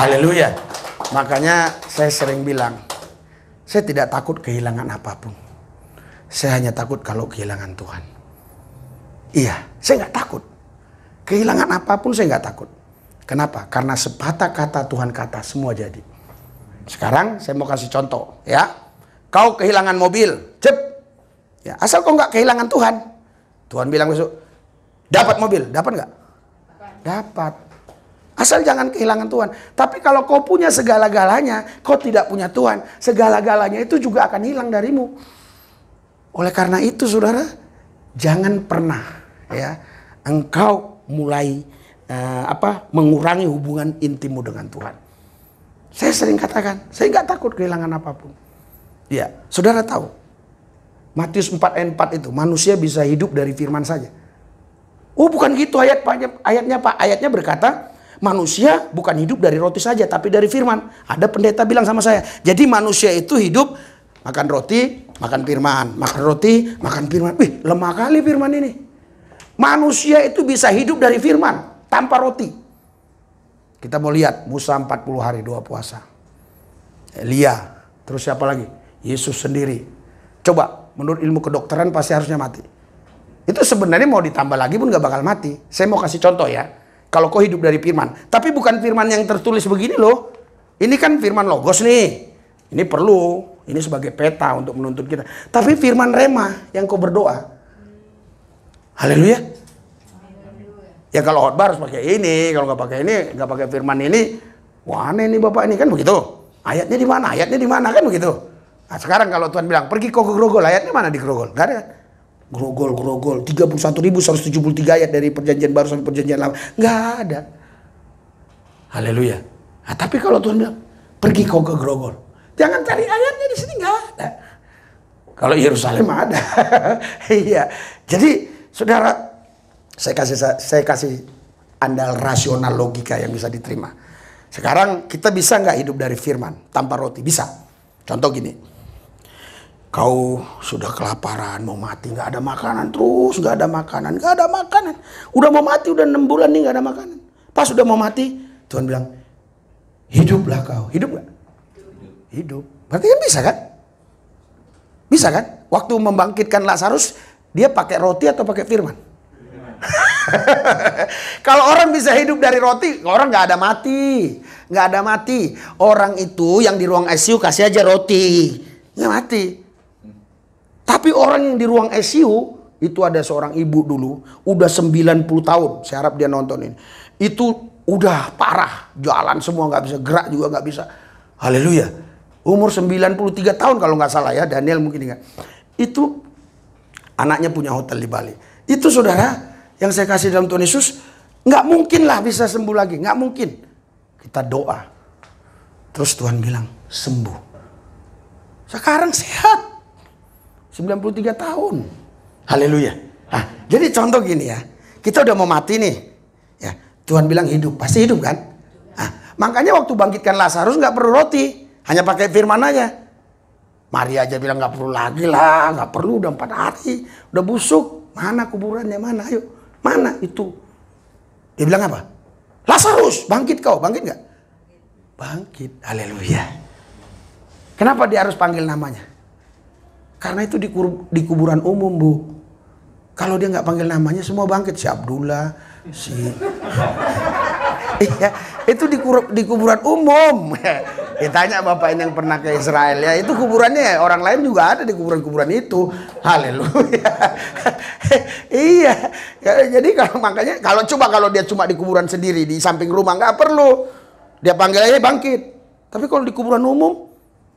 Haleluya. Makanya saya sering bilang, saya tidak takut kehilangan apapun. Saya hanya takut kalau kehilangan Tuhan. Iya, saya nggak takut. Kehilangan apapun saya nggak takut. Kenapa? Karena sepatah kata Tuhan kata semua jadi. Sekarang saya mau kasih contoh ya. Kau kehilangan mobil, cep. Ya, asal kau nggak kehilangan Tuhan. Tuhan bilang besok, dapat mobil, dapat nggak? Dapat. Asal jangan kehilangan Tuhan. Tapi kalau kau punya segala-galanya, kau tidak punya Tuhan, segala-galanya itu juga akan hilang darimu. Oleh karena itu, saudara, jangan pernah ya engkau mulai mengurangi hubungan intimmu dengan Tuhan. Saya sering katakan, saya nggak takut kehilangan apapun. Ya, saudara tahu, Matius 4 ayat 4 itu, manusia bisa hidup dari firman saja. Oh, bukan gitu ayatnya Pak. Ayatnya berkata, manusia bukan hidup dari roti saja, tapi dari firman. Ada pendeta bilang sama saya, jadi manusia itu hidup makan roti, makan firman, makan roti, makan firman. Wih, lemah kali firman ini. Manusia itu bisa hidup dari firman tanpa roti. Kita mau lihat Musa 40 hari 2 puasa. Elia, terus siapa lagi? Yesus sendiri. Coba, menurut ilmu kedokteran pasti harusnya mati. Itu sebenarnya mau ditambah lagi pun gak bakal mati. Saya mau kasih contoh ya. Kalau kau hidup dari firman, tapi bukan firman yang tertulis begini loh. Ini kan firman logos nih. Ini perlu, ini sebagai peta untuk menuntun kita. Tapi firman rema yang kau berdoa. Haleluya. Ya kalau khotbah harus pakai ini, kalau nggak pakai ini, nggak pakai firman ini, wah aneh nih Bapak ini kan begitu. Ayatnya di mana? Ayatnya di mana kan begitu. Nah sekarang kalau Tuhan bilang pergi kau ke Grogol, ayatnya mana di Grogol? Nggak ada. Grogol 31.173 ayat dari perjanjian baru sampai perjanjian lama, nggak ada. Haleluya. Nah, tapi kalau Tuhan bilang pergi kau ke Grogol, jangan cari ayatnya di sini, nggak ada. Kalau Yerusalem ada. Iya. Jadi saudara, saya kasih andal rasional logika yang bisa diterima. Sekarang kita bisa nggak hidup dari firman tanpa roti? Bisa. Contoh gini, kau sudah kelaparan, mau mati, nggak ada makanan, terus nggak ada makanan, udah mau mati, udah 6 bulan nih nggak ada makanan. Pas udah mau mati, Tuhan bilang, hiduplah kau, hidup nggak? Hidup. Berarti kan bisa kan? Bisa kan? Waktu membangkitkan Lazarus, dia pakai roti atau pakai firman? Kalau orang bisa hidup dari roti, orang nggak ada mati. Nggak ada mati. Orang itu yang di ruang ICU kasih aja roti. Nggak mati. Tapi orang yang di ruang ICU, itu ada seorang ibu dulu, udah 90 tahun. Saya harap dia nonton ini. Itu udah parah. Jalan semua nggak bisa, gerak juga nggak bisa. Haleluya. Umur 93 tahun kalau nggak salah ya, Daniel mungkin ingat. Itu anaknya punya hotel di Bali. Itu saudara, yang saya kasih dalam Tuhan Yesus, nggak mungkin lah bisa sembuh lagi. Nggak mungkin. Kita doa. Terus Tuhan bilang, sembuh. Sekarang sehat. 93 tahun. Haleluya. Nah, jadi contoh gini ya. Kita udah mau mati nih. Ya, Tuhan bilang hidup. Pasti hidup kan? Nah, makanya waktu bangkitkan Lazarus nggak perlu roti. Hanya pakai firman aja. Maria aja bilang nggak perlu lagi lah. Nggak perlu, udah 4 hari. Udah busuk. Mana kuburannya? Mana? Ayo. Mana itu? Dia bilang apa? Lazarus, bangkit kau. Bangkit nggak? Bangkit. Haleluya. Kenapa dia harus panggil namanya? Karena itu di kuburan umum, Bu. Kalau dia nggak panggil namanya, semua bangkit. Si Abdullah, si... Iya, itu di kuburan umum. Ditanya Bapak ini yang pernah ke Israel ya, itu kuburannya orang lain juga ada di kuburan-kuburan itu. Haleluya. Iya. Jadi makanya kalau dia cuma di kuburan sendiri di samping rumah nggak perlu. Dia panggil aja bangkit. Tapi kalau di kuburan umum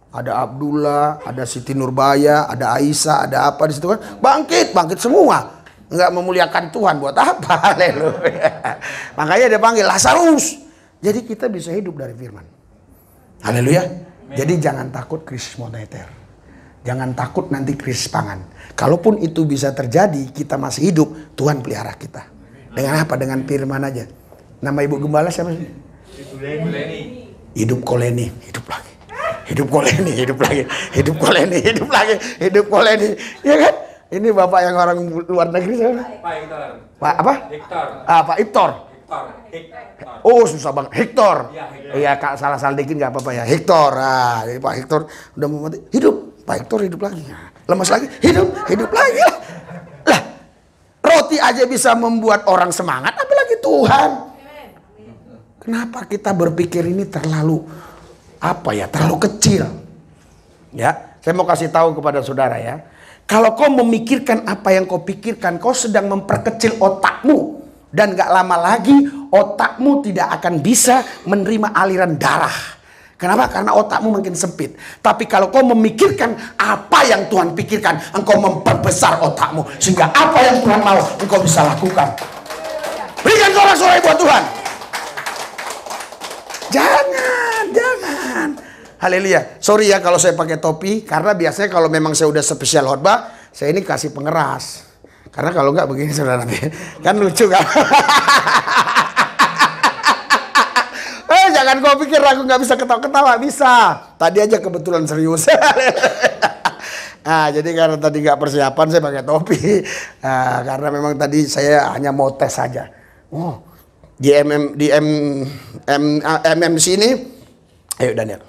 ada Abdullah, ada Siti Nurbaya, ada Aisyah, ada apa di situ kan? Bangkit semua. Enggak memuliakan Tuhan buat apa? Haleluya. Makanya dia panggil Lazarus. Jadi kita bisa hidup dari firman. Haleluya. Jadi jangan takut krisis moneter. Jangan takut nanti krisis pangan. Kalaupun itu bisa terjadi, kita masih hidup, Tuhan pelihara kita. Dengan apa? Dengan firman aja. Nama Ibu Gembala siapa sih? Hidup Koleni, hidup lagi. Hidup Koleni, hidup lagi. Hidup Koleni, hidup lagi. Hidup Koleni. Ya kan? Ini Bapak yang orang luar negeri siapa? Pak Hector. Pak apa? Hector. Pak Hector. Hector. Oh susah banget. Hector. Iya, Iya Kak, salah dikit nggak apa-apa ya. Hector. Jadi Pak Hector udah mau mati. Hidup. Pak Hector hidup lagi. Lemas lagi. Hidup lagi. Lah, roti aja bisa membuat orang semangat, apalagi Tuhan. Kenapa kita berpikir ini terlalu terlalu kecil? Ya, saya mau kasih tahu kepada saudara ya. Kalau kau memikirkan apa yang kau pikirkan, kau sedang memperkecil otakmu. Dan gak lama lagi otakmu tidak akan bisa menerima aliran darah. Kenapa? Karena otakmu makin sempit. Tapi kalau kau memikirkan apa yang Tuhan pikirkan, engkau memperbesar otakmu. Sehingga apa yang Tuhan mau, engkau bisa lakukan. Berikan sorak-sorai buat Tuhan. Jangan. Haleluya. Sorry ya kalau saya pakai topi, karena biasanya kalau memang saya udah spesial khotbah, saya ini kasih pengeras. Karena kalau enggak begini saudara nanti kan lucu kan. Jangan kau pikir aku nggak bisa ketawa-ketawa, bisa. Tadi aja kebetulan serius. Nah, jadi karena tadi nggak persiapan saya pakai topi. Karena memang tadi saya hanya mau tes saja. Oh, di MMC ini, ayo Daniel.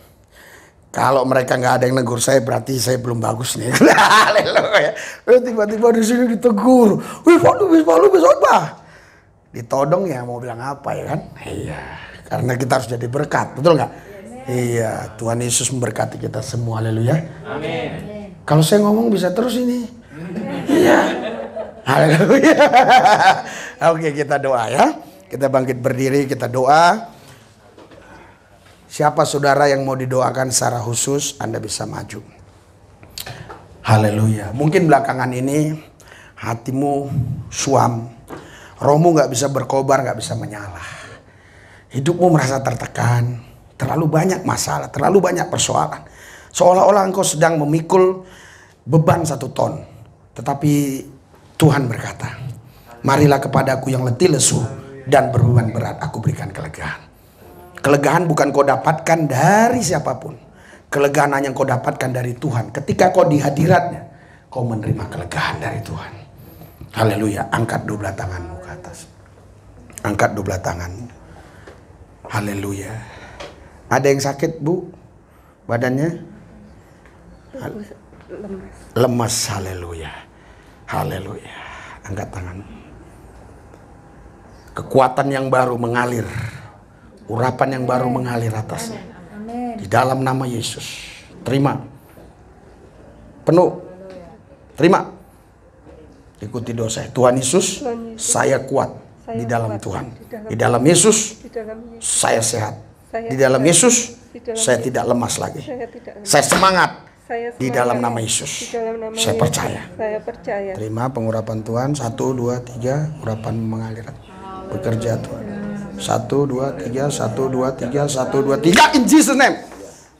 Kalau mereka nggak ada yang negur saya, berarti saya belum bagus nih. Haleluya. Tiba-tiba di sini ditegur. Wih, Pak Lubis khotbah. Ditodong ya, mau bilang apa ya kan? Iya. Karena kita harus jadi berkat, betul nggak? Iya. Tuhan Yesus memberkati kita semua. Haleluya. Amin. Kalau saya ngomong bisa terus ini. Iya. Haleluya. Oke, kita doa ya. Kita bangkit berdiri, kita doa. Siapa saudara yang mau didoakan secara khusus, Anda bisa maju. Haleluya. Mungkin belakangan ini hatimu suam, rohmu nggak bisa berkobar, nggak bisa menyala. Hidupmu merasa tertekan, terlalu banyak masalah, terlalu banyak persoalan. Seolah-olah engkau sedang memikul beban 1 ton. Tetapi Tuhan berkata, marilah kepadaku yang letih lesu dan berbeban berat, aku berikan kelegaan. Kelegaan bukan kau dapatkan dari siapapun. Kelegaan hanya kau dapatkan dari Tuhan. Ketika kau di hadiratnya, kau menerima kelegaan dari Tuhan. Haleluya. Angkat 12 tanganmu ke atas. Angkat 12 tanganmu. Haleluya. Ada yang sakit, Bu? Badannya? Lemas. Haleluya. Haleluya. Angkat tanganmu. Kekuatan yang baru mengalir. Urapan yang baru mengalir atasnya. Di dalam nama Yesus. Terima. Penuh. Terima. Ikuti doa saya. Tuhan Yesus, saya kuat di dalam Tuhan. Di dalam Yesus, saya sehat. Di dalam Yesus, saya tidak lemas lagi. Saya semangat. Di dalam nama Yesus, saya percaya. Terima pengurapan Tuhan. 1, 2, 3. Urapan mengalir. Bekerja Tuhan. 1, 2, 3. 1, 2, 3. 1, 2, 3. In Jesus name.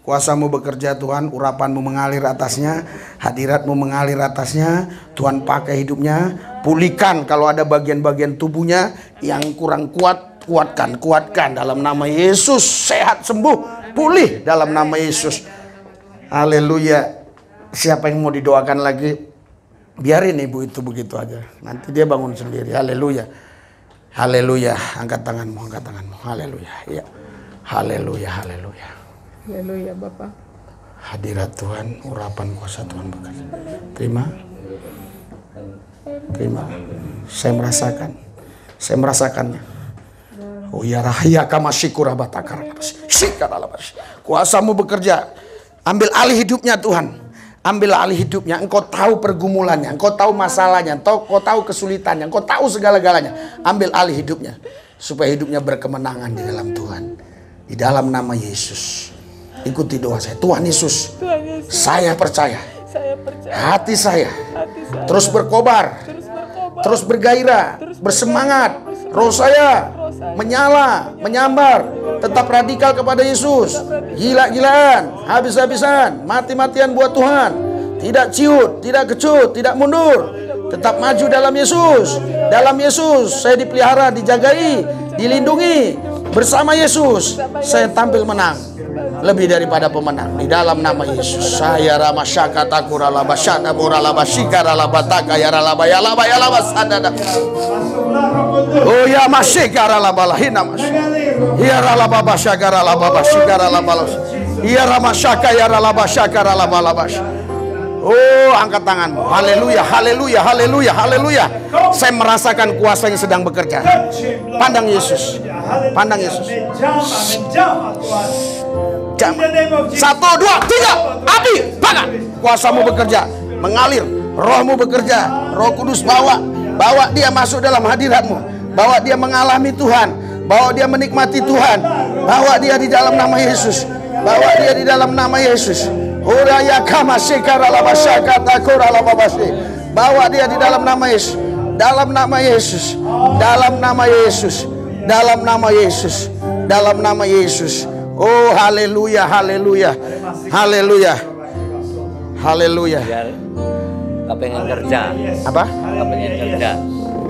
Kuasamu bekerja Tuhan. Urapanmu mengalir atasnya. Hadiratmu mengalir atasnya. Tuhan pakai hidupnya. Pulihkan kalau ada bagian-bagian tubuhnya yang kurang kuat. Kuatkan dalam nama Yesus. Sehat, sembuh, pulih dalam nama Yesus. Haleluya. Siapa yang mau didoakan lagi, biarin ibu itu begitu aja. Nanti dia bangun sendiri. Haleluya. Haleluya. Angkat tanganmu, angkat tanganmu. Haleluya. Ya. Haleluya, haleluya. Haleluya Bapak. Hadirat Tuhan, urapan kuasa Tuhan bekerja. Terima. Terima. Saya merasakan. Saya merasakannya. Oh ya rahia kamasyikura batakar. Kuasamu bekerja. Ambil alih hidupnya Tuhan. Ambil alih hidupnya. Engkau tahu pergumulannya. Engkau tahu masalahnya. Engkau tahu kesulitannya. Engkau tahu segala-galanya. Ambil alih hidupnya. Supaya hidupnya berkemenangan di dalam Tuhan. Di dalam nama Yesus. Ikuti doa saya. Tuhan Yesus. Saya percaya. Hati saya. Terus berkobar. Terus bergairah. Bersemangat. Roh saya menyala, menyambar, tetap radikal kepada Yesus. Gila-gilaan, habis-habisan, mati-matian buat Tuhan. Tidak ciut, tidak kecut, tidak mundur. Tetap maju dalam Yesus. Dalam Yesus saya dipelihara, dijagai, dilindungi. Bersama Yesus saya tampil menang. Lebih daripada pemenang. Di dalam nama Yesus. Saya ramasyaka takura labashada murala bashikara labataka yaralaba yalaba yalaba sadada. Oh ya masyikara labalahina mas. Ya ralaba bashakara labashikara labalas. Ya ramasyaka yaralaba syakara labalabash. Oh, angkat tanganmu. Haleluya, haleluya, haleluya, haleluya. Saya merasakan kuasa yang sedang bekerja. Pandang Yesus. Pandang Yesus. Jam. 1, 2, 3. Api, bakar. Kuasamu bekerja, mengalir. Rohmu bekerja. Roh Kudus bawa dia masuk dalam hadiratmu. Bawa dia mengalami Tuhan. Bawa dia menikmati Tuhan. Bawa dia di dalam nama Yesus. Bawa dia di dalam nama Yesus. Uraya kama sekara labashaka takura lababasi. Bawa dia di dalam nama Yesus. Dalam nama Yesus. Dalam nama Yesus. Dalam nama Yesus. Dalam nama Yesus. Oh haleluya, haleluya, haleluya, haleluya. Biar kepengen kerja. Apa? Kepengen kerja.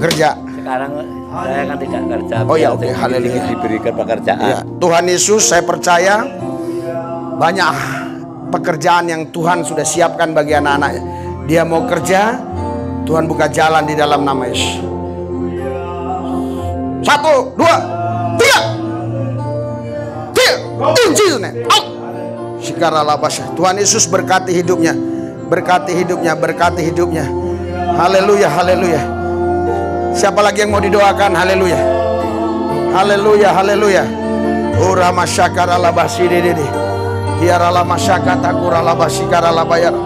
Kerja. Sekarang saya kan tidak kerja. Oh ya, oke, haleluya. Diberikan pekerjaan. Ya, Tuhan Yesus, saya percaya banyak pekerjaan yang Tuhan sudah siapkan bagi anak-anaknya. Dia mau kerja, Tuhan buka jalan di dalam nama Yesus. 1, 2, 3. In Jesus name. Tuhan Yesus berkati hidupnya. Berkati hidupnya, berkati hidupnya. Haleluya, haleluya. Siapa lagi yang mau didoakan? Haleluya. Haleluya, haleluya. Ura masyakara labasi dede. Hiara lama syakata kura labasi kara labayar.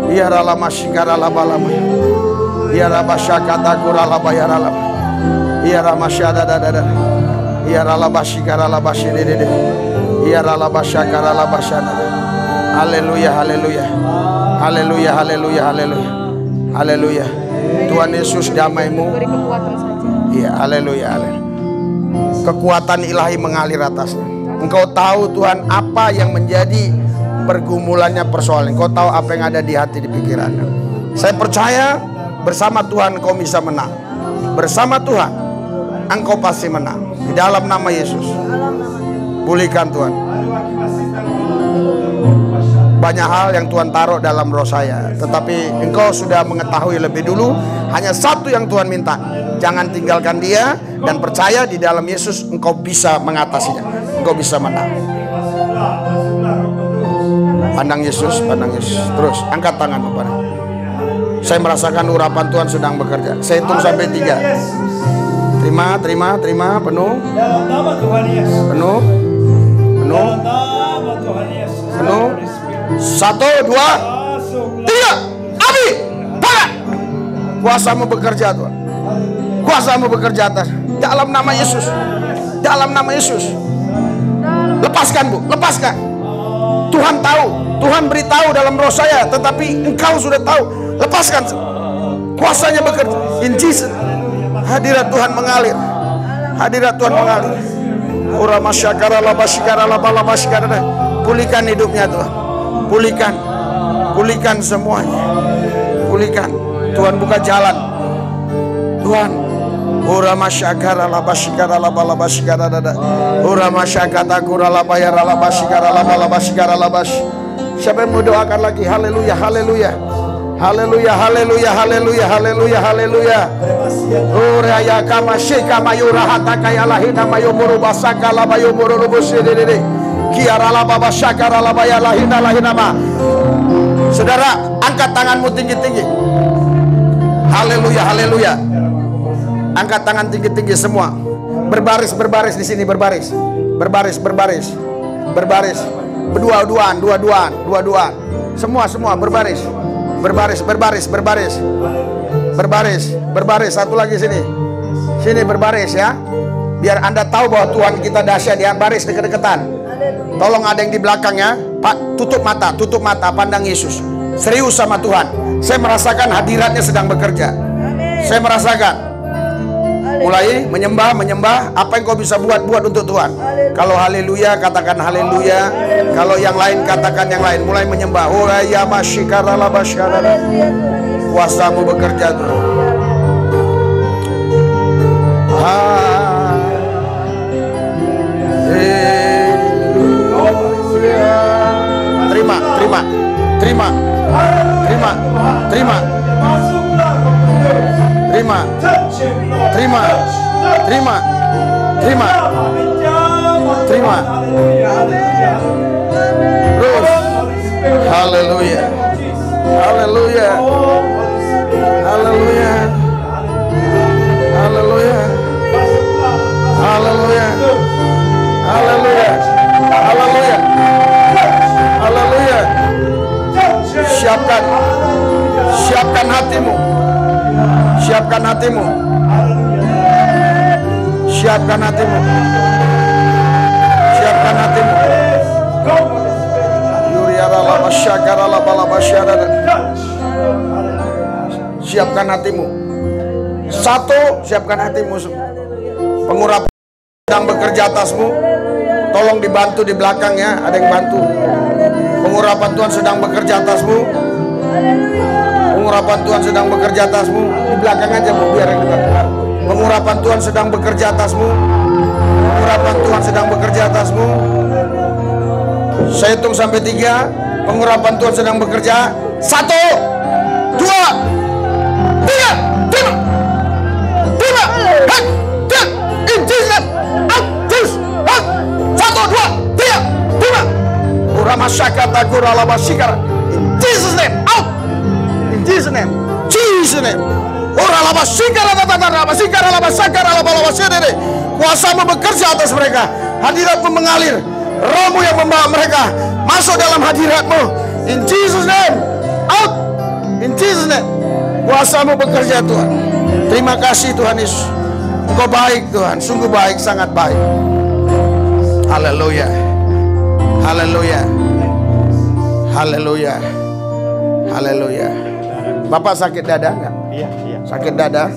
Hiara lama syikara labalama. Hiara masyakata kura labayar lama. Hiara masyada dada. Hiara labasi kara labasi dede. Hiara labasya kara labasana. Haleluya, haleluya. Haleluya, haleluya, haleluya. Haleluya. Tuhan Yesus damaimu. Beri kekuatan saja. Iya, haleluya, haleluya. Kekuatan ilahi mengalir atasnya. Engkau tahu Tuhan apa yang menjadi pergumulannya, persoalan. Engkau tahu apa yang ada di hati, di pikirannya. Saya percaya bersama Tuhan engkau bisa menang. Bersama Tuhan engkau pasti menang. Di dalam nama Yesus. Pulihkan Tuhan. Banyak hal yang Tuhan taruh dalam roh saya, tetapi engkau sudah mengetahui lebih dulu. Hanya satu yang Tuhan minta, jangan tinggalkan dia, dan percaya di dalam Yesus engkau bisa mengatasinya. Engkau bisa menang. Pandang Yesus, pandang Yesus. Terus angkat tanganmu pada. Saya merasakan urapan Tuhan sedang bekerja. Saya hitung sampai 3. Terima, penuh. Dalam nama Tuhan Yesus. Penuh. Dalam nama Tuhan Yesus. Penuh. Holy Spirit. 1, 2, Masuklah. 3. Abi, barat. Kuasamu bekerja Tuhan. Kuasamu bekerja atas. Dalam nama Yesus. Dalam nama Yesus. Lepaskan Bu, lepaskan. Tuhan tahu, Tuhan beritahu dalam roh saya, tetapi engkau sudah tahu. Lepaskan. Kuasanya bekerja. In Jesus. Hadirat Tuhan mengalir. Hadirat Tuhan mengalir. Ura masyakara labasyikara labalabasyikara. Pulihkan hidupnya Tuhan. Pulihkan. Pulihkan semuanya. Pulihkan. Tuhan buka jalan. Tuhan. Ura masyakara labasyikara labalabasyikara dada. Ura masyakata kura labayara labasyikara labalabasyikara labas. Siapa yang mau doakan lagi? Haleluya, haleluya. Haleluya, haleluya, haleluya, haleluya, haleluya. Uraya kama shika mayura hataka yalahina mayumuru basaka labayumuru rubusidede. Kiara lababa syakara labaya lahina lahina ma. Saudara, angkat tanganmu tinggi-tinggi. Haleluya, haleluya. Angkat tangan tinggi-tinggi semua. Berbaris di sini, berbaris. Berdua-duaan. Semua berbaris. Berbaris. Satu lagi sini. Sini berbaris ya. Biar Anda tahu bahwa Tuhan kita dahsyat ya. Baris deket-deketan. Tolong ada yang di belakang ya. Pak, tutup mata, pandang Yesus. Serius sama Tuhan. Saya merasakan hadiratnya sedang bekerja. Saya merasakan. Mulai menyembah. Apa yang kau bisa buat untuk Tuhan. Kalau haleluya, katakan haleluya. Kalau yang lain, katakan yang lain. Mulai menyembah. Uraya masyikara labasyara. Kuasamu bekerja Tuhan. Terima. Terus. Haleluya. Siapkan hatimu. Siapkan hatimu. Satu, siapkan hatimu. Pengurapan sedang bekerja atasmu. Tolong dibantu di belakang ya. Ada yang bantu. Pengurapan Tuhan sedang bekerja atasmu. Pengurapan Tuhan sedang bekerja atasmu. Di belakang aja Bu, biar yang dekat. Pengurapan Tuhan sedang bekerja atasmu. Pengurapan Tuhan sedang bekerja atasmu. Saya hitung sampai 3. Pengurapan Tuhan sedang bekerja. 1, 2, 3. Terima. In Jesus name. Out. Terus. 1, 2, 3. Terima. Uramasyakata kuralabasyikara. In Jesus name. Out. In Jesus name. Jesus name. Kuasamu bekerja atas mereka. Hadiratmu mengalir. Rohmu yang membawa mereka masuk dalam hadiratmu. In Jesus name. Out. In Jesus name. Kuasamu bekerja Tuhan. Terima kasih Tuhan Yesus. Engkau baik Tuhan. Sungguh baik, sangat baik. Haleluya. Bapak sakit dada enggak? Iya. Sakit dada?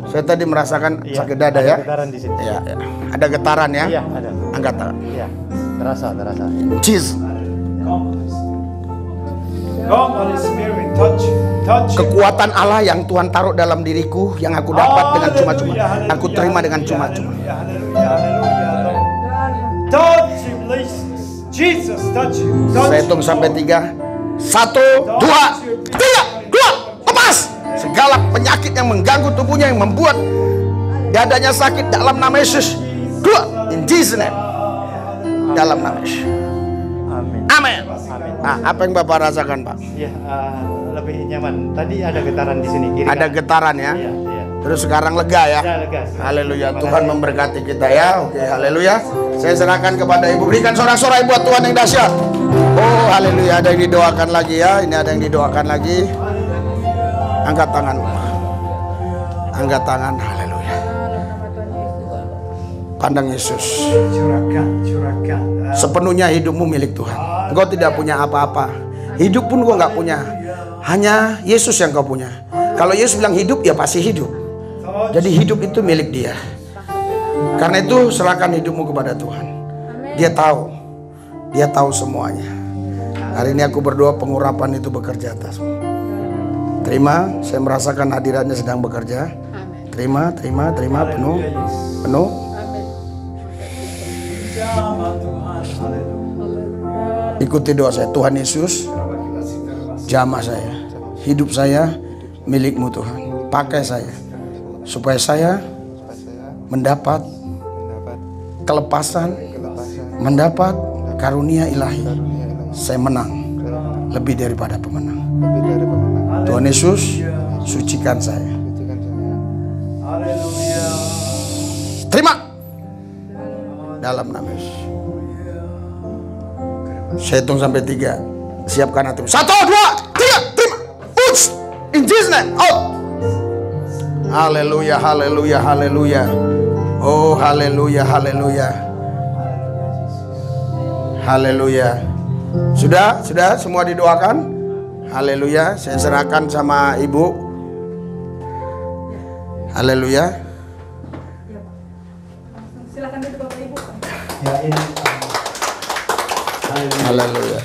Saya tadi merasakan sakit dada ya. Getaran di sini. Iya. Ada getaran ya? Iya, ada. Angkat tangan. Iya. Terasa. Jesus. Come, Holy Spirit, touch. Kekuatan Allah yang Tuhan taruh dalam diriku, yang aku dapat dengan cuma-cuma, aku terima dengan cuma-cuma. Touch him, Jesus, touch him. Saya hitung sampai 3. 1, 2, 3. Keluar. Lepas segala penyakit yang mengganggu tubuhnya, yang membuat dadanya sakit, dalam nama Yesus. Keluar. In Jesus name. Dalam nama Yesus. Amin. Nah, apa yang Bapak rasakan Pak? Iya, lebih nyaman. Tadi ada getaran di sini kiri. Ada getaran ya? Iya. Terus sekarang lega ya. Sudah lega. Haleluya. Tuhan memberkati kita ya. Oke, haleluya. Saya serahkan kepada Ibu. Berikan sorak-sorai buat Tuhan yang dahsyat. Oh, haleluya. Ada yang didoakan lagi ya. Ini ada yang didoakan lagi. Angkat tangan. Angkat tangan. Haleluya. Pandang Yesus. Curahkan. Sepenuhnya hidupmu milik Tuhan. Engkau tidak punya apa-apa. Hidup pun kau nggak punya. Hanya Yesus yang kau punya. Kalau Yesus bilang hidup, ya pasti hidup. Jadi hidup itu milik Dia. Karena itu serahkan hidupmu kepada Tuhan. Dia tahu. Dia tahu semuanya. Hari ini aku berdoa pengurapan itu bekerja atasmu. Terima, saya merasakan hadiratnya sedang bekerja. Terima, penuh. Ikuti doa saya. Tuhan Yesus, jamah saya, hidup saya milik-Mu Tuhan. Pakai saya supaya saya mendapat kelepasan, mendapat karunia ilahi. Saya menang lebih daripada pemenang. Tuhan Yesus, sucikan saya. Terima dalam nama Yesus. Saya hitung sampai 3. Siapkan hatimu. 1, 2, 3. Terima. Push. In Jesus name. Out. Haleluya, haleluya, haleluya. Oh, haleluya, haleluya. Haleluya. Sudah semua didoakan? Haleluya. Saya serahkan sama Ibu. Haleluya. Silakan duduk Bapak Ibu. Ya, ini. Haleluya.